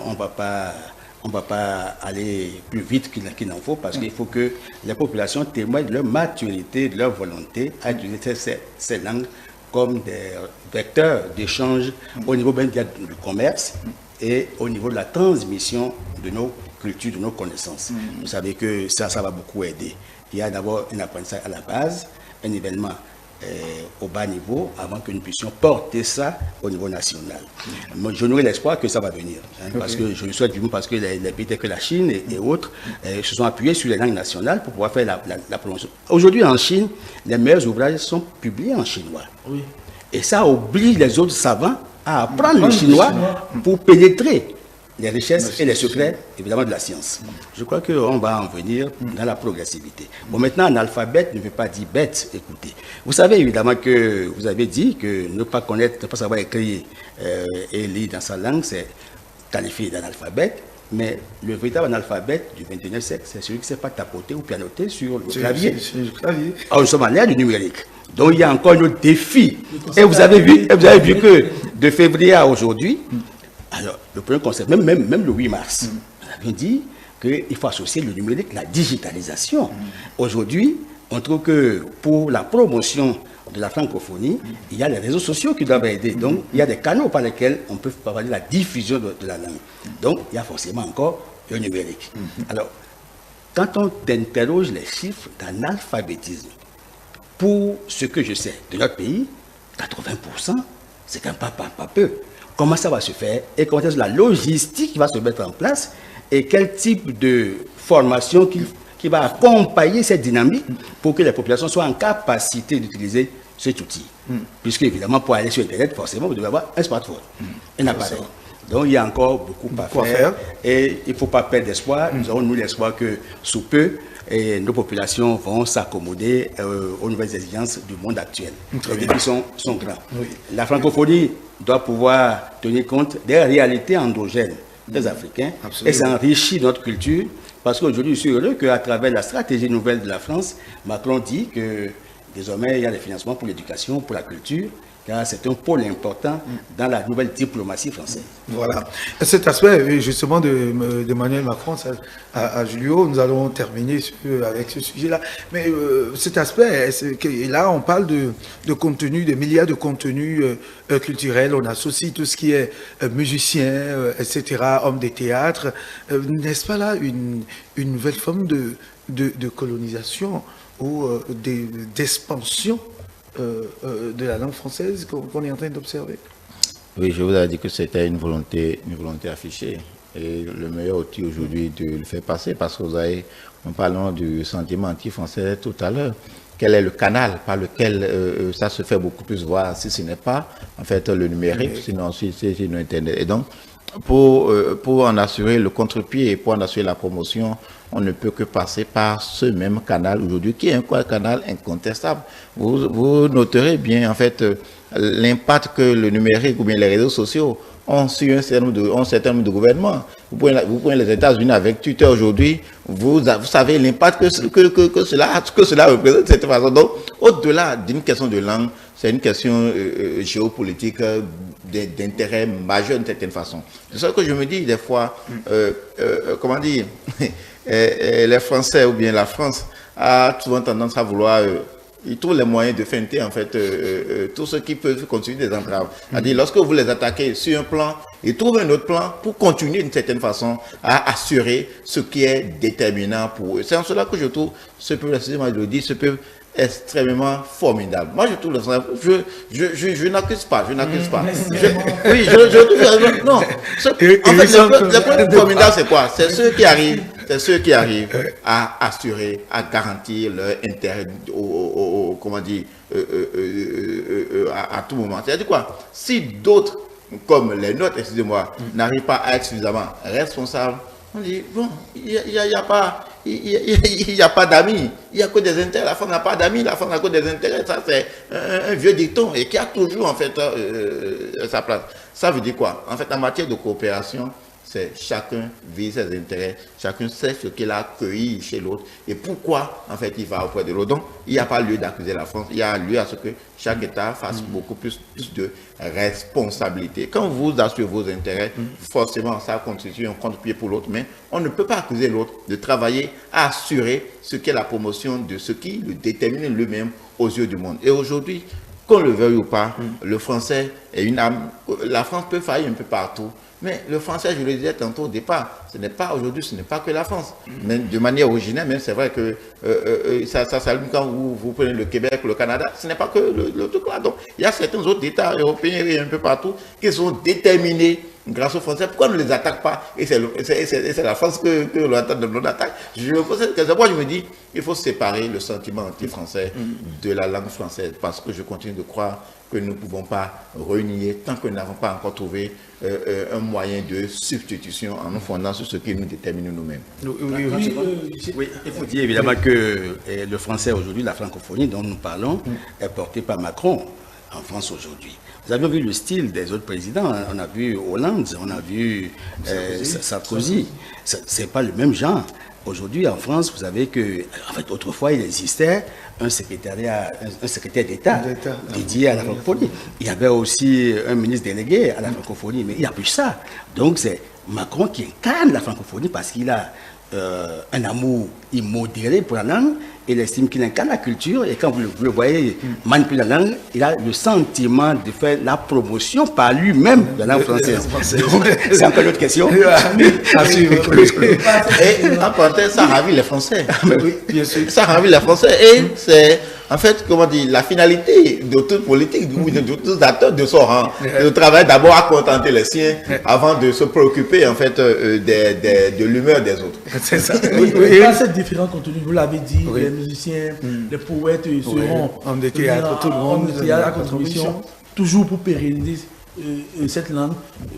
C: On ne va pas aller plus vite qu'il n'en faut, parce qu'il faut que les populations témoignent de leur maturité, de leur volonté à utiliser ces langues comme des vecteurs d'échange au niveau même du commerce et au niveau de la transmission de nos cultures, de nos connaissances. Vous savez que ça va beaucoup aider. Il y a d'abord un apprentissage à la base, un événement au bas niveau avant que nous puissions porter ça au niveau national. Moi, je nourris l'espoir que ça va venir, parce que je le souhaite vivement, parce que les pays tels que la Chine et autres se sont appuyés sur les langues nationales pour pouvoir faire la promotion. Aujourd'hui, en Chine, les meilleurs ouvrages sont publiés en chinois.
B: Oui.
C: Et ça oblige les autres savants à apprendre le chinois pour pénétrer les richesses et les secrets, évidemment, de la science. Je crois qu'on va en venir dans la progressivité. Bon, maintenant, analphabète ne veut pas dire bête, écoutez. Vous savez, évidemment, que vous avez dit que ne pas connaître, ne pas savoir écrire et lire dans sa langue, c'est qualifié d'analphabète. Mais le véritable analphabète du 21e siècle, c'est celui qui ne sait pas tapoter ou pianoter sur le clavier. Alors, nous sommes à l'ère du numérique. Donc, il y a encore un autre défi. Et vous avez vu que de février à aujourd'hui, alors, le premier concept, même le 8 mars, on a dit qu'il faut associer le numérique à la digitalisation. Aujourd'hui, on trouve que pour la promotion de la francophonie, il y a les réseaux sociaux qui doivent aider. Donc, il y a des canaux par lesquels on peut parler de la diffusion de la langue. Donc, il y a forcément encore le numérique. Alors, quand on interroge les chiffres d'analphabétisme, pour ce que je sais de notre pays, 80%, c'est quand même pas peu. Comment ça va se faire et comment est-ce que la logistique va se mettre en place et quel type de formation qui va accompagner cette dynamique pour que les populations soient en capacité d'utiliser cet outil. Puisque évidemment, pour aller sur Internet, forcément, vous devez avoir un smartphone, un appareil. Donc il y a encore beaucoup à faire et il ne faut pas perdre d'espoir. Nous avons, nous, l'espoir que sous peu, et nos populations vont s'accommoder aux nouvelles exigences du monde actuel. Les défis sont grands. Oui. La francophonie doit pouvoir tenir compte des réalités endogènes des Africains. Absolument. Et s'enrichir notre culture. Parce qu'aujourd'hui, je suis heureux qu'à travers la stratégie nouvelle de la France, Macron dit que désormais, il y a des financements pour l'éducation, pour la culture, car c'est un pôle important dans la nouvelle diplomatie française. Voilà.
A: Cet aspect, justement, d'Emmanuel Macron à Julio, nous allons terminer avec ce sujet-là. Mais cet aspect, et là, on parle de contenu, des milliards de contenus culturels. On associe tout ce qui est musicien, etc., homme des théâtres. N'est-ce pas là une nouvelle forme de colonisation ou d'expansion de la langue française qu'on est en train d'observer?
D: Oui, je vous ai dit que c'était une volonté affichée. Et le meilleur outil aujourd'hui de le faire passer, parce que en parlant du sentiment anti-français tout à l'heure, quel est le canal par lequel ça se fait beaucoup plus voir si ce n'est pas en fait le numérique, sinon Internet. Et donc, pour en assurer le contre-pied et pour en assurer la promotion, on ne peut que passer par ce même canal aujourd'hui, qui est un canal incontestable. Vous noterez bien, en fait, l'impact que le numérique ou bien les réseaux sociaux ont sur un certain nombre de gouvernements. Vous prenez les États-Unis avec Twitter aujourd'hui, vous savez l'impact que cela représente de cette façon. Donc, au-delà d'une question de langue, c'est une question géopolitique d'intérêt majeur d'une certaine façon. C'est ça que je me dis des fois, comment dire, les Français ou bien la France a souvent tendance à vouloir, ils trouvent les moyens de feinter en fait tout ce qui peut constituer des entraves. C'est-à-dire, lorsque vous les attaquez sur un plan, ils trouvent un autre plan pour continuer d'une certaine façon à assurer ce qui est déterminant pour eux. C'est en cela que je trouve ce peuple, excusez-moi de le dire, ce peuple extrêmement formidable. Moi, je trouve je n'accuse pas, oui, non. En fait, le plus formidable, c'est quoi? C'est ceux qui arrivent à assurer, à garantir leur intérêt comment dire, à tout moment. C'est-à-dire quoi? Si d'autres, comme les nôtres, excusez-moi, n'arrivent pas à être suffisamment responsables, on dit, bon, il n'y a pas d'amis, il n'y a que des intérêts. La France n'a pas d'amis, la France n'a que des intérêts. Ça, c'est un vieux dicton et qui a toujours, en fait, sa place. Ça veut dire quoi? En fait, en matière de coopération, c'est chacun vise ses intérêts, chacun sait ce qu'il a accueilli chez l'autre et pourquoi, en fait, il va auprès de l'autre. Donc, il n'y a pas lieu d'accuser la France, il y a lieu à ce que chaque État fasse beaucoup plus de responsabilité. Quand vous assurez vos intérêts, forcément, ça constitue un contre-pied pour l'autre, mais on ne peut pas accuser l'autre de travailler à assurer ce qu'est la promotion de ce qui le détermine lui-même aux yeux du monde. Et aujourd'hui, qu'on le veuille ou pas, le français est une âme. La France peut faillir un peu partout. Mais le français, je le disais tantôt au départ, aujourd'hui, ce n'est pas que la France. Mais de manière originelle, même c'est vrai que ça s'allume quand vous prenez le Québec, le Canada, ce n'est pas que le truc là. Donc, il y a certains autres États européens et un peu partout qui sont déterminés grâce aux Français. Pourquoi on ne les attaque pas? Et c'est la France que l'on attend de notre attaque. Je pose cette question. Moi, je me dis, il faut séparer le sentiment anti-français de la langue française, parce que je continue de croire que nous ne pouvons pas renier tant que nous n'avons pas encore trouvé un moyen de substitution en nous fondant sur ce qui nous détermine nous-mêmes.
C: Oui, il faut dire évidemment que le français aujourd'hui, la francophonie dont nous parlons, est portée par Macron en France aujourd'hui. Vous avez vu le style des autres présidents. On a vu Hollande, on a vu Sarkozy. Ce n'est pas le même genre. Aujourd'hui, en France, vous savez que, en fait, autrefois, il existait un secrétaire d'État dédié à la francophonie. Il y avait aussi un ministre délégué à la francophonie, mais il n'y a plus ça. Donc, c'est Macron qui incarne la francophonie parce qu'il a un amour immodéré pour la langue. Il estime qu'il incarne la culture, et quand vous le voyez manipuler la langue, il a le sentiment de faire la promotion par lui-même de la langue française. Donc, c'est encore une autre question.
D: Et en parenthèse, ça ravit les Français. Oui, bien sûr. Ça ravit les Français. Et c'est, en fait, comment dire, la finalité de toute politique, de tous acteurs de son rang, de travailler d'abord à contenter les siens avant de se préoccuper, en fait, de l'humeur des autres.
B: C'est ça. Il y a cette différence contenu, vous l'avez dit, les musiciens, les poètes seront
A: hommes de théâtre, tout le monde,
B: à contribution, toujours pour pérenniser cette langue.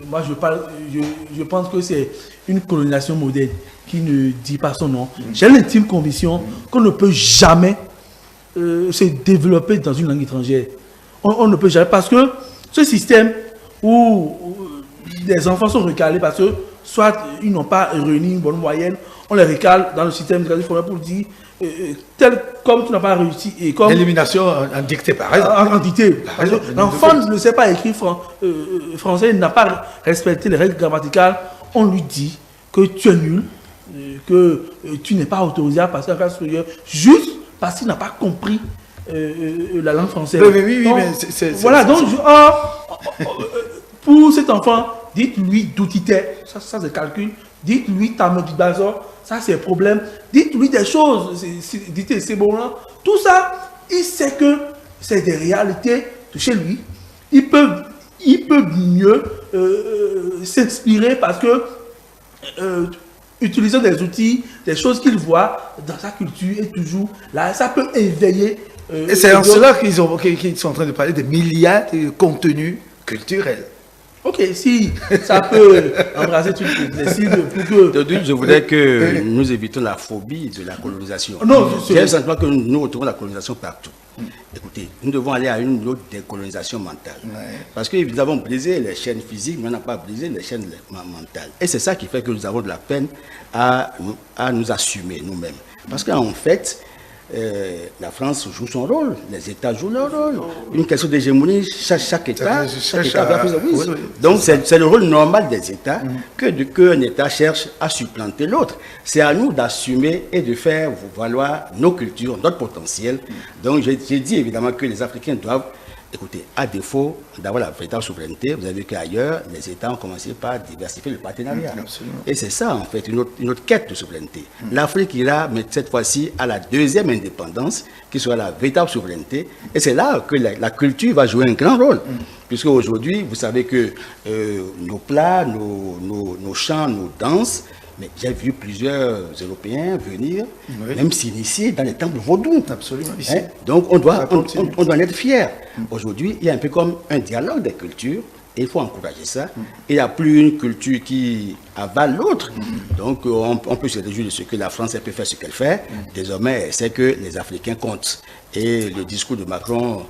B: Moi, je pense que c'est une colonisation moderne qui ne dit pas son nom. J'ai l'intime conviction qu'on ne peut jamais se développer dans une langue étrangère. On ne peut jamais, parce que ce système où les enfants sont recalés parce que soit ils n'ont pas réuni une bonne moyenne, on les recale dans le système éducatif formel pour dire tel comme tu n'as pas réussi et comme
A: l'élimination en dictée par exemple.
B: En dictée. L'enfant ne sait pas écrire français, il n'a pas respecté les règles grammaticales, on lui dit que tu es nul, que tu n'es pas autorisé à passer en classe supérieure, juste parce qu'il n'a pas compris la langue française.
A: Oui, donc, mais
B: voilà, donc pour cet enfant, dites-lui d'où il est, ça c'est calcul, dites-lui ta motivation, ça c'est problème, dites-lui des choses, dites c'est bon là, tout ça, il sait que c'est des réalités de chez lui, il peut mieux s'inspirer parce que utilisant des outils, des choses qu'il voit dans sa culture et toujours là, ça peut éveiller.
A: Et c'est en cela qu'ils sont en train de parler de milliards de contenus culturels.
B: Ok, si ça peut embrasser toutes les cibles pour que...
C: Je voudrais que nous évitons la phobie de la colonisation.
B: Non,
C: c'est un sentiment que nous retrouvons la colonisation partout. Écoutez, nous devons aller à une autre décolonisation mentale. Parce que nous avons brisé les chaînes physiques, mais on n'a pas brisé les chaînes mentales. Et c'est ça qui fait que nous avons de la peine à nous assumer nous-mêmes. Parce qu'en fait, la France joue son rôle, les États jouent leur rôle. Une question d'hégémonie, chaque État va faire oui. Donc c'est le rôle normal des États qu'un État cherche à supplanter l'autre. C'est à nous d'assumer et de faire valoir nos cultures, notre potentiel. Donc j'ai dit évidemment que les Africains doivent, écoutez, à défaut d'avoir la véritable souveraineté, vous avez vu qu'ailleurs, les États ont commencé par diversifier le partenariat. Et c'est ça, en fait, une autre quête de souveraineté. L'Afrique ira, mais cette fois-ci, à la deuxième indépendance, qui sera la véritable souveraineté. Et c'est là que la culture va jouer un grand rôle. Puisque aujourd'hui, vous savez que nos plats, nos chants, nos danses, mais j'ai vu plusieurs Européens venir, même s'initier dans les temples vaudous.
A: Absolument.
C: Donc on doit en être fiers. Aujourd'hui, il y a un peu comme un dialogue des cultures, et il faut encourager ça. Il n'y a plus une culture qui avale l'autre. Donc on peut se réjouir de ce que la France peut faire ce qu'elle fait. Désormais, c'est que les Africains comptent. Et le discours de Macron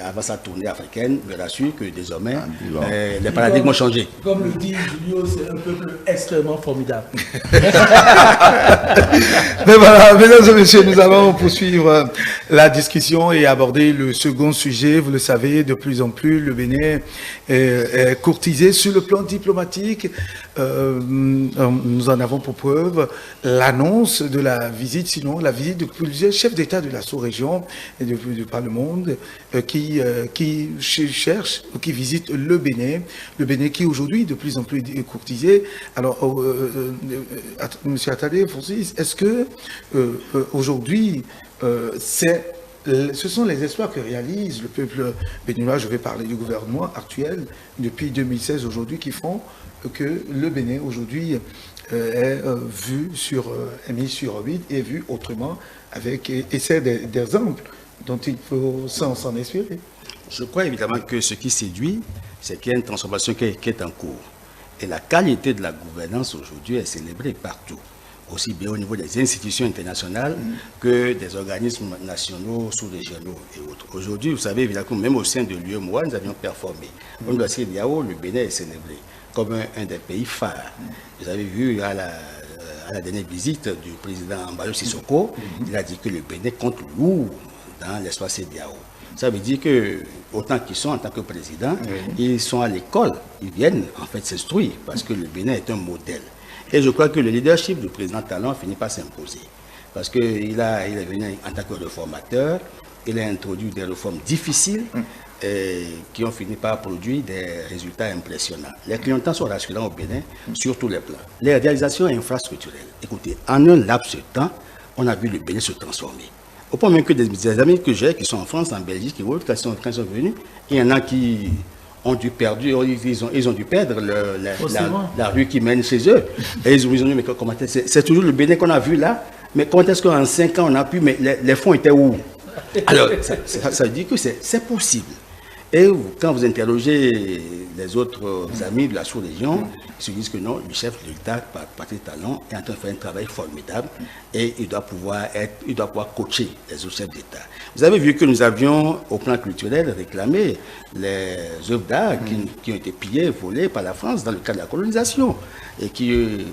C: avant sa tournée africaine, me rassure que désormais, les paradigmes ont changé.
B: Comme le dit Julio, c'est un peuple extrêmement formidable.
A: Mais voilà, mesdames et messieurs, nous allons poursuivre la discussion et aborder le second sujet. Vous le savez, de plus en plus, le Bénin est courtisé sur le plan diplomatique. Nous en avons pour preuve l'annonce de la visite, sinon la visite de plusieurs chefs d'État de la sous-région et de par le monde, qui cherchent ou qui visitent le Bénin qui aujourd'hui de plus en plus est courtisé. Alors, M. Attadé, Francis, est-ce que aujourd'hui, ce sont les espoirs que réalise le peuple béninois, je vais parler du gouvernement actuel, depuis 2016 aujourd'hui, qui font que le Bénin aujourd'hui est mis sur orbite et vu autrement, et c'est des exemples dont il faut s'en inspirer.
C: Je crois évidemment que ce qui séduit, c'est qu'il y a une transformation qui est en cours. Et la qualité de la gouvernance aujourd'hui est célébrée partout, aussi bien au niveau des institutions internationales que des organismes nationaux, sous-régionaux et autres. Aujourd'hui, vous savez, évidemment, même au sein de l'UEMOA, nous avions performé. Au niveau de la CEDEAO, le Bénin est célébré comme un des pays phares. Vous avez vu à la dernière visite du président Mballo Sissoko, il a dit que le Bénin compte lourd dans l'espace CEDEAO. Ça veut dire que, autant qu'ils sont en tant que président, ils sont à l'école, ils viennent en fait s'instruire parce que le Bénin est un modèle. Et je crois que le leadership du président Talon finit par s'imposer. Parce qu'il est venu en tant que réformateur, il a introduit des réformes difficiles qui ont fini par produire des résultats impressionnants. Les clientèles sont rassurants au Bénin sur tous les plans. Les réalisations infrastructurelles. Écoutez, en un laps de temps, on a vu le Bénin se transformer. Au point même que des amis que j'ai qui sont en France, en Belgique et autres, quand ils sont venus, il y en a qui ont dû perdre la rue qui mène chez eux. Et ils ont dit, mais comment c'est toujours le Bénin qu'on a vu là, mais comment est-ce qu'en 5 ans on a pu, mais les fonds étaient où? Alors, ça dit que c'est possible. Et quand vous interrogez les autres amis de la sous-région, ils se disent que non, le chef de l'État, Patrice Talon, est en train de faire un travail formidable et il doit pouvoir coacher les autres chefs d'État. Vous avez vu que nous avions, au plan culturel, réclamé les œuvres d'art qui ont été pillées, volées par la France dans le cadre de la colonisation et qui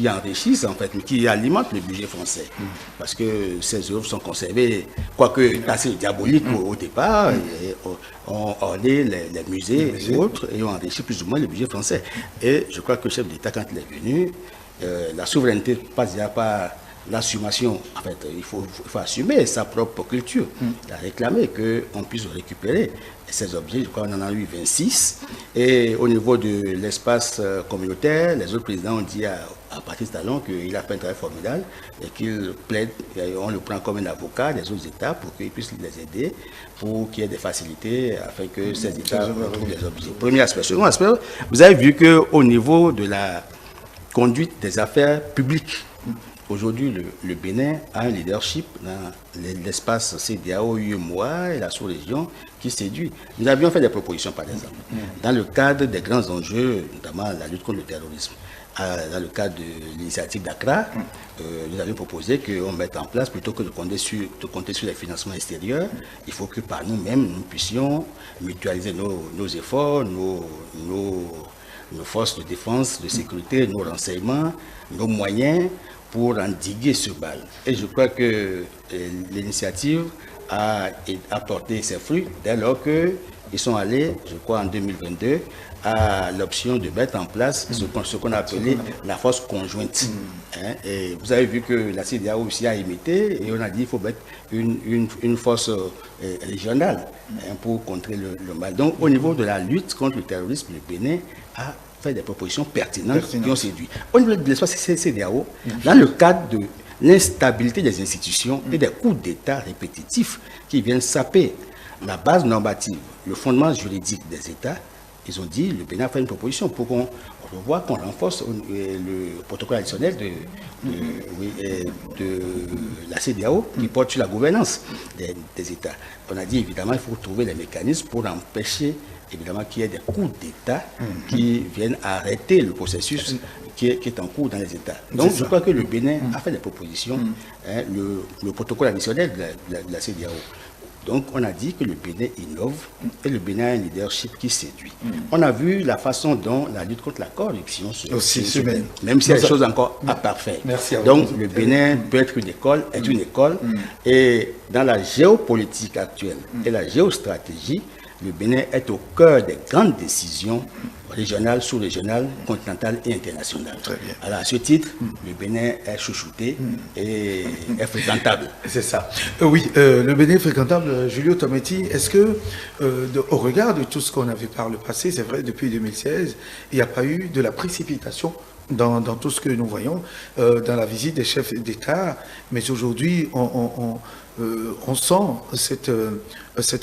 C: enrichissent en fait, mais qui alimentent le budget français. Parce que ces œuvres sont conservées, quoique assez diaboliques au départ, et ont orné les musées et autres, et ont enrichi plus ou moins le budget français. Et je crois que le chef d'État, quand il est venu, la souveraineté passe déjà par l'assumation. En fait, il faut assumer sa propre culture. Il a réclamé qu'on puisse récupérer ces objets. Je crois qu'on en a eu 26. Et au niveau de l'espace communautaire, les autres présidents ont dit à Patrice Talon qu'il a fait un travail formidable et qu'il plaide, on le prend comme un avocat des autres États pour qu'ils puissent les aider, pour qu'il y ait des facilités afin que ces États retrouvent les objets. Premier aspect. Second aspect, vous avez vu qu'au niveau de la conduite des affaires publiques, aujourd'hui, le Bénin a un leadership dans l'espace CEDEAO, UEMOA et la sous-région qui séduit. Nous avions fait des propositions, par exemple, dans le cadre des grands enjeux, notamment la lutte contre le terrorisme. Dans le cadre de l'initiative d'Accra, nous avions proposé qu'on mette en place, plutôt que de compter sur les financements extérieurs, il faut que par nous-mêmes, nous puissions mutualiser nos efforts, nos forces de défense, de sécurité, nos renseignements, nos moyens, pour endiguer ce bal. Et je crois que l'initiative a porté ses fruits dès lors qu'ils sont allés, je crois en 2022, à l'option de mettre en place ce qu'on a appelé la force conjointe. Et vous avez vu que la CEDEAO aussi a imité et on a dit qu'il faut mettre une force régionale pour contrer le mal. Donc au niveau de la lutte contre le terrorisme, le Bénin a fait des propositions pertinentes qui ont séduit. Au niveau de l'espace CEDEAO, dans le cadre de l'instabilité des institutions et des coups d'État répétitifs qui viennent saper la base normative, le fondement juridique des États, ils ont dit, le Bénin a fait une proposition pour qu'on renforce le protocole additionnel de la CEDEAO qui porte sur la gouvernance des États. On a dit, évidemment, il faut trouver les mécanismes pour empêcher évidemment qu'il y ait des coups d'État qui viennent arrêter le processus qui est en cours dans les États. Donc je crois que le Bénin a fait des propositions, le protocole additionnel de la CEDEAO. Donc on a dit que le Bénin innove et le Bénin a un leadership qui séduit. On a vu la façon dont la lutte contre la corruption se mène, même s'il y a des choses encore à parfaire. Donc le Bénin peut être une école, et dans la géopolitique actuelle et la géostratégie, le Bénin est au cœur des grandes décisions régionales, sous-régionales, continentales et internationales.
A: Très bien.
C: Alors à ce titre, le Bénin est chouchouté et est fréquentable.
A: C'est ça. Oui, le Bénin est fréquentable. Julio Tometti, est-ce que, au regard de tout ce qu'on avait par le passé, c'est vrai, depuis 2016, il n'y a pas eu de la précipitation dans tout ce que nous voyons, dans la visite des chefs d'État, mais aujourd'hui, on sent cette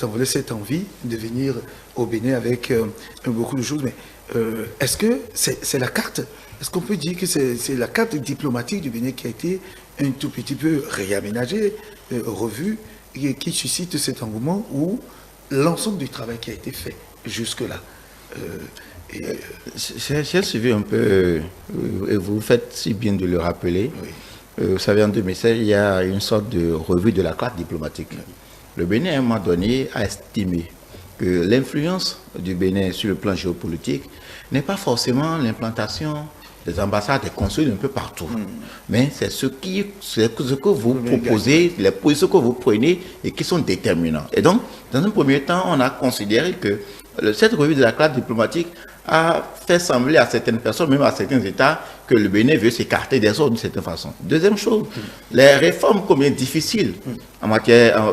A: envolée, cette envie de venir au Bénin avec beaucoup de choses. Mais est-ce que c'est la carte? Est-ce qu'on peut dire que c'est la carte diplomatique du Bénin qui a été un tout petit peu réaménagée, revue, et qui suscite cet engouement ou l'ensemble du travail qui a été fait jusque-là?
D: J'ai suivi un peu, et vous faites si bien de le rappeler.
A: Oui.
D: Vous savez, en 2016, il y a une sorte de revue de la carte diplomatique. Le Bénin, à un moment donné, a estimé que l'influence du Bénin sur le plan géopolitique n'est pas forcément l'implantation des ambassades, des consuls un peu partout. Mais c'est ce que vous proposez, les positions que vous prenez et qui sont déterminants. Et donc, dans un premier temps, on a considéré que cette revue de la carte diplomatique a fait sembler à certaines personnes, même à certains États, que le Bénin veut s'écarter des autres d'une certaine façon. Deuxième chose, les réformes combien difficiles en matière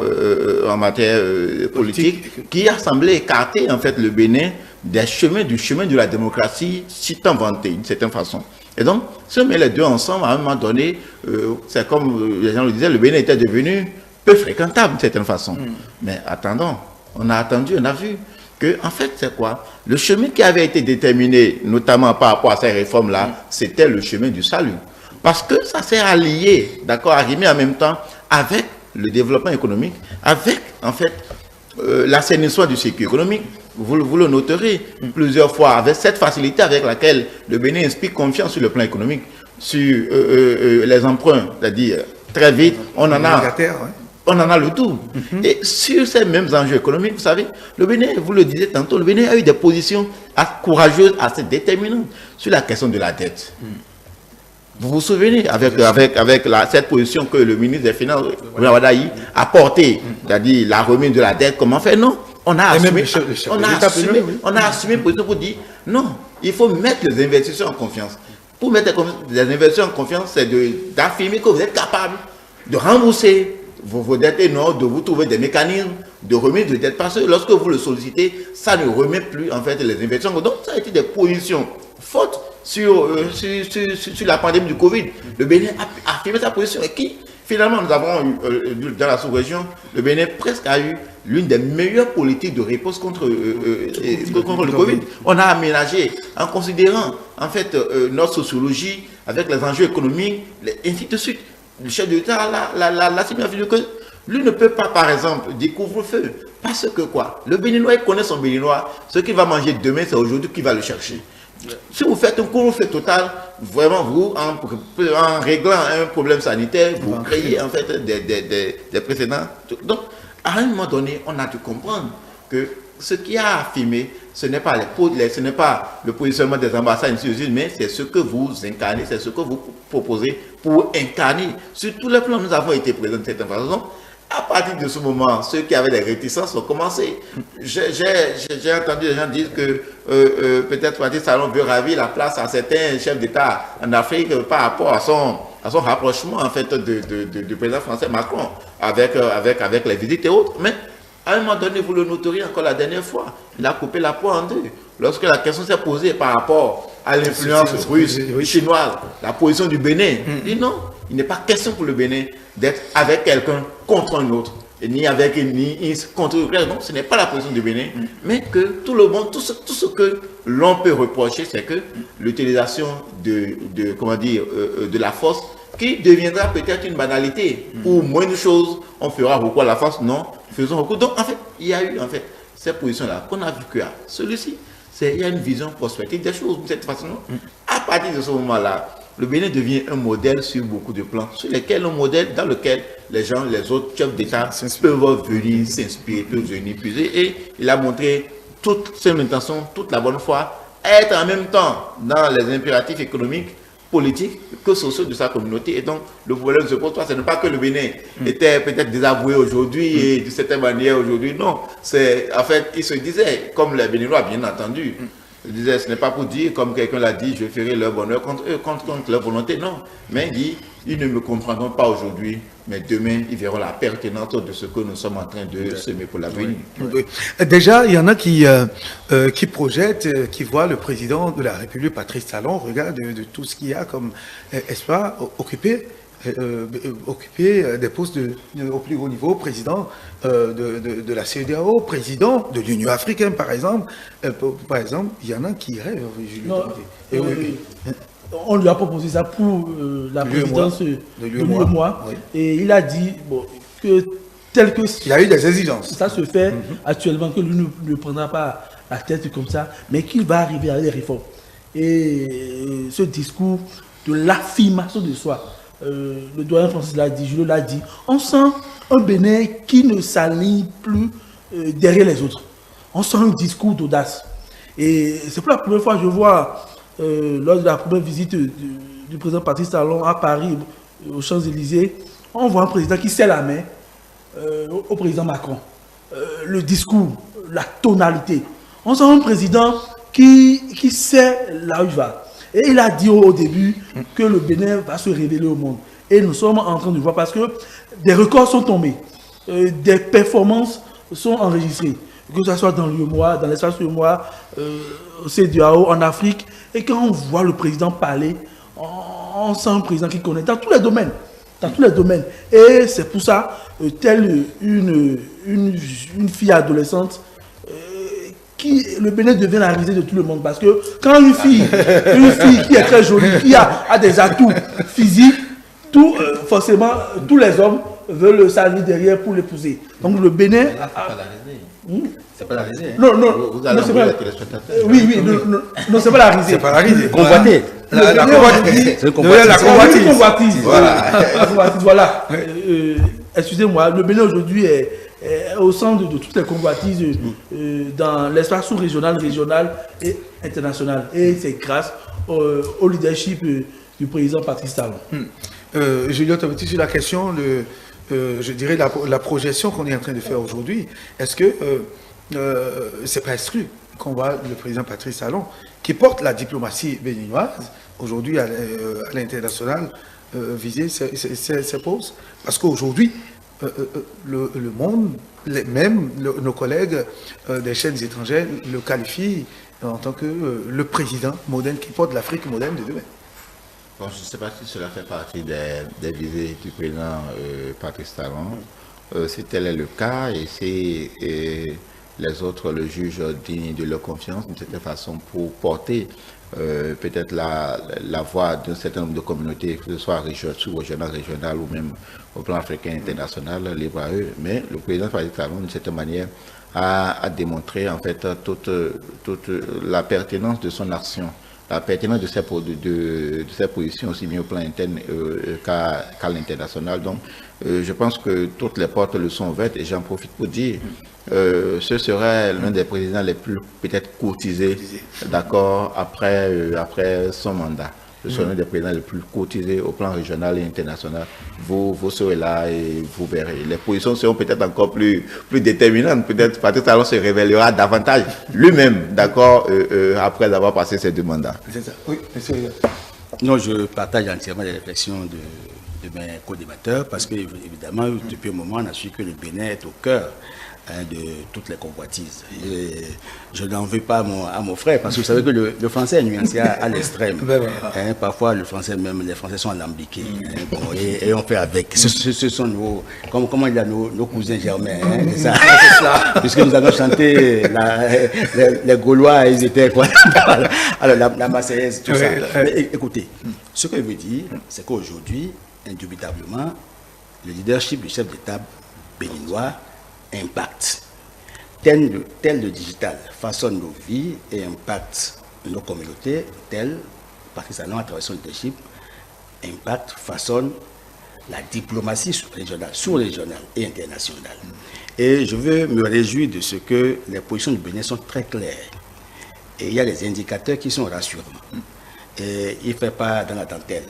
D: politique, qui a semblé écarter en fait le Bénin du chemin de la démocratie si tant vanté d'une certaine façon. Et donc, si on met les deux ensemble, à un moment donné, c'est comme les gens le disaient, le Bénin était devenu peu fréquentable d'une certaine façon. Mais attendons, on a attendu, on a vu que, en fait, c'est quoi? Le chemin qui avait été déterminé, notamment par rapport à ces réformes-là, c'était le chemin du salut. Parce que ça s'est allié, d'accord, arrivé en même temps avec le développement économique, avec, en fait, l'assainissement du cycle économique. Vous le noterez plusieurs fois, avec cette facilité avec laquelle le Bénin inspire confiance sur le plan économique, sur les emprunts, c'est-à-dire très vite, on en a le tout. Et sur ces mêmes enjeux économiques, vous savez, le Bénin, vous le disiez tantôt, le Bénin a eu des positions courageuses, assez déterminantes sur la question de la dette. Vous vous souvenez, avec cette position que le ministre des Finances, Wadaï, a portée, c'est-à-dire la remise de la dette, comment faire? Non, on a assumé une position pour dire, non, il faut mettre les investisseurs en confiance. Pour mettre les investisseurs en confiance, c'est d'affirmer que vous êtes capable de rembourser vos dettes et non de vous trouver des mécanismes de remise de dettes. Parce que lorsque vous le sollicitez, ça ne remet plus en fait les investissements. Donc ça a été des positions fortes sur la pandémie du Covid. Le Bénin a affirmé sa position et qui, finalement, nous avons eu, dans la sous-région, le Bénin presque a eu l'une des meilleures politiques de réponse contre le Covid. On a aménagé en considérant en fait notre sociologie avec les enjeux économiques, et ainsi de suite. Le chef de l'État l'a signifié que lui ne peut pas, par exemple, dire couvre-feu. Parce que quoi? Le Béninois, il connaît son Béninois. Ce qu'il va manger demain, c'est aujourd'hui qu'il va le chercher. Si vous faites un couvre-feu total, vraiment, vous, en réglant un problème sanitaire, vous créez en fait des précédents. Donc, à un moment donné, on a dû comprendre que ce qui a affirmé, ce n'est pas le positionnement des ambassades, mais c'est ce que vous incarnez, c'est ce que vous proposez pour incarner. Sur tous les plans, nous avons été présents de cette façon. À partir de ce moment, ceux qui avaient des réticences ont commencé. J'ai entendu des gens dire que peut-être Patrice Talon veut ravir la place à certains chefs d'État en Afrique par rapport à son rapprochement en fait du président français Macron avec les visites et autres. Mais à un moment donné, vous le noteriez encore la dernière fois, il a coupé la poire en deux. Lorsque la question s'est posée par rapport à l'influence russe, chinoise, la position du Bénin, il dit non, il n'est pas question pour le Bénin d'être avec quelqu'un contre un autre, ni contre l'autre. Donc ce n'est pas la position du Bénin, mais que tout le monde, tout ce que l'on peut reprocher, c'est que l'utilisation de la force, qui deviendra peut-être une banalité, ou moins de choses, on fera recours à la force, non, faisons recours. Donc en fait, il y a eu en fait cette position-là qu'on a vu que celui-ci, il y a une vision prospective des choses de cette façon. À partir de ce moment-là, le Bénin devient un modèle sur beaucoup de plans, dans lequel les gens, les autres chefs d'État peuvent venir s'inspirer, peuvent venir puiser. Et il a montré toute son intention, toute la bonne foi, être en même temps dans les impératifs économiques politiques que sociaux de sa communauté. Et donc, le problème se pose pas. Ce n'est pas que le Bénin était peut-être désavoué aujourd'hui et de cette manière aujourd'hui. Non, c'est en fait, il se disait, comme les Béninois, bien entendu, il disait, ce n'est pas pour dire, comme quelqu'un l'a dit, je ferai leur bonheur contre eux, contre leur volonté. Non, mais il dit, ils ne me comprendront pas aujourd'hui, mais demain, ils verront la pertinence de ce que nous sommes en train de semer pour l'avenir.
A: Oui. Déjà, il y en a qui projettent, qui voient le président de la République, Patrice Talon, regarde de tout ce qu'il y a comme espoir, occuper des postes au plus haut niveau, président de la CEDEAO, président de l'Union africaine, par exemple. Par exemple, il y en a qui rêvent, Julien.
B: On lui a proposé ça pour la présidence de l'UEMOA. Oui. Et il a dit que tel que...
A: Il y a eu des exigences.
B: Ça se fait actuellement, que lui ne prendra pas la tête comme ça, mais qu'il va arriver à des réformes. Et ce discours de l'affirmation de soi, le doyen Francis l'a dit, Julio l'a dit, on sent un Bénin qui ne s'aligne plus derrière les autres. On sent un discours d'audace. Et c'est pour la première fois que je vois, lors de la première visite du président Patrice Talon à Paris, aux Champs-Élysées, on voit un président qui serre la main au président Macron. Le discours, la tonalité. On sent un président qui sait là où il va. Et il a dit au début que le Bénin va se révéler au monde. Et nous sommes en train de voir parce que des records sont tombés, des performances sont enregistrées, que ce soit dans l'UEMOA, dans l'espace UEMOA, au CEDEAO, en Afrique. Et quand on voit le président parler, on sent un président qui connaît dans tous les domaines. Dans tous les domaines. Et c'est pour ça, telle une fille adolescente, le Bénin devient la risée de tout le monde. Parce que quand une fille qui est très jolie, qui a des atouts physiques, forcément, tous les hommes veulent s'aligner derrière pour l'épouser. Donc le Bénin...
C: C'est pas la risée.
B: Non,
D: Vous allez envoyer les téléspectateurs.
B: Oui, non, c'est pas la risée.
A: C'est pas la risée.
C: Convoité.
A: La convoitise.
C: La
A: convoitise.
B: Voilà. Excusez-moi, le Bénin aujourd'hui est au centre de toutes les convoitises dans l'espace sous-régional, régional et international. Et c'est grâce au leadership du président Patrice Talon.
A: Julien, tu as dit sur la question, je dirais la projection qu'on est en train de faire aujourd'hui. Est-ce que c'est pas exclu qu'on voit le président Patrice Talon, qui porte la diplomatie béninoise, aujourd'hui à l'international, viser ses poses? Parce qu'aujourd'hui, le monde, même nos collègues des chaînes étrangères le qualifient en tant que le président moderne qui porte l'Afrique moderne de demain.
D: Bon, je ne sais pas si cela fait partie des visées du président Patrice Talon. Si tel est le cas, et si les autres le jugent digne de leur confiance, d'une certaine façon, pour porter peut-être la voix d'un certain nombre de communautés, que ce soit sous-régional, régional ou même au plan africain international, libre à eux. Mais le président Patrice Talon, d'une certaine manière, a démontré en fait toute la pertinence de son action, la pertinence de ses positions aussi bien au plan interne qu'à l'international. Donc, je pense que toutes les portes le sont ouvertes et j'en profite pour dire ce serait l'un des présidents les plus peut-être courtisés, d'accord, après son mandat. Ce serait l'un des présidents les plus courtisés au plan régional et international. Vous serez là et vous verrez. Les positions seront peut-être encore plus déterminantes. Peut-être Patrice Talon se révélera davantage lui-même, d'accord, après avoir passé ces deux mandats.
A: C'est ça. Oui, monsieur.
C: Non, je partage entièrement les réflexions de mes co-débatteurs parce que, évidemment, depuis un moment, on a su que le Bénin est au cœur de toutes les convoitises. Et je n'en veux pas à mon frère parce que vous savez que le français est nuancé à l'extrême. Parfois, les Français sont alambiqués. Et on fait avec. Ce sont comment il y a nos cousins germains. C'est ça. Puisque nous avons chanté les Gaulois, ils étaient quoi. Alors, la Marseillaise, tout ça. Mais écoutez, ce que je veux dire, c'est qu'aujourd'hui, indubitablement, le leadership du chef d'État béninois impacte. Tel le digital façonne nos vies et impacte nos communautés, tel, Patrice Talon à travers son leadership, impacte, façonne la diplomatie sous-régionale et internationale. Et je veux me réjouir de ce que les positions du Bénin sont très claires. Et il y a des indicateurs qui sont rassurants. Et il ne fait pas dans la dentelle.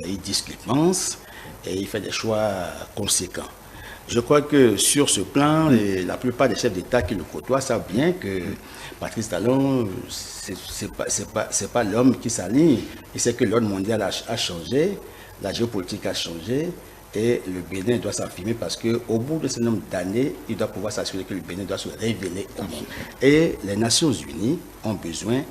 C: Il dit ce qu'il pense et il fait des choix conséquents. Je crois que sur ce plan, la plupart des chefs d'État qui le côtoient savent bien que Patrice Talon, c'est pas l'homme qui s'aligne. Il sait que l'ordre mondial a changé, la géopolitique a changé et le Bénin doit s'affirmer parce qu'au bout de ce nombre d'années, il doit pouvoir s'assurer que le Bénin doit se révéler au monde. Et les Nations Unies ont besoin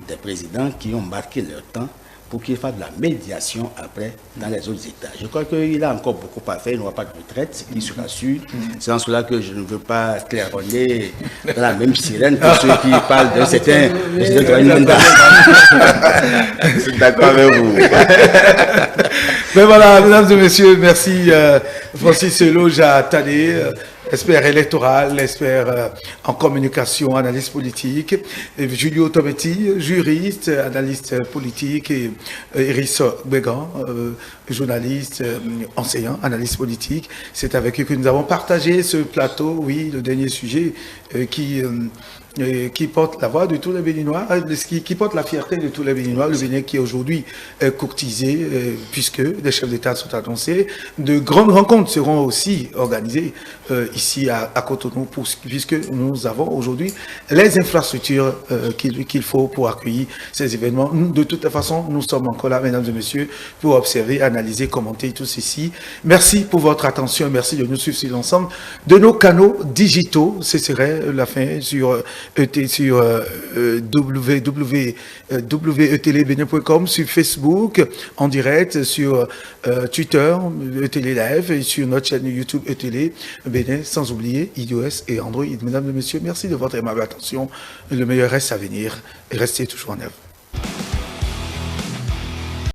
C: des présidents qui ont marqué leur temps pour qu'il fasse de la médiation après dans les autres États. Je crois qu'il a encore beaucoup à faire, il n'aura pas de retraite, ce qui se rassure. C'est en cela que je ne veux pas claironner dans la même sirène que ceux qui parlent d'un certain président Drainanda.
D: Je suis d'accord avec vous.
A: Mais voilà, mesdames et messieurs, merci Francis Loja Tadé, expert électoral, expert en communication, analyste politique, et Julio Tometti, juriste, analyste politique, et Iris Bégan, journaliste, enseignant, analyste politique. C'est avec eux que nous avons partagé ce plateau, oui, le dernier sujet qui porte la voix de tous les Béninois, qui porte la fierté de tous les Béninois, le Bénin qui est aujourd'hui courtisé, puisque des chefs d'État sont annoncés. De grandes rencontres seront aussi organisées ici à Cotonou, puisque nous avons aujourd'hui les infrastructures qu'il faut pour accueillir ces événements. De toute façon, nous sommes encore là, mesdames et messieurs, pour observer, analyser, commenter tout ceci. Merci pour votre attention, merci de nous suivre sur l'ensemble de nos canaux digitaux. Ce serait la fin sur www.etelebene.com, sur Facebook en direct, sur Twitter ETélé Live et sur notre chaîne YouTube ETélé Bénin, sans oublier iOS et Android. Mesdames et messieurs, merci de votre aimable attention. Le meilleur reste à venir et restez toujours en œuvre.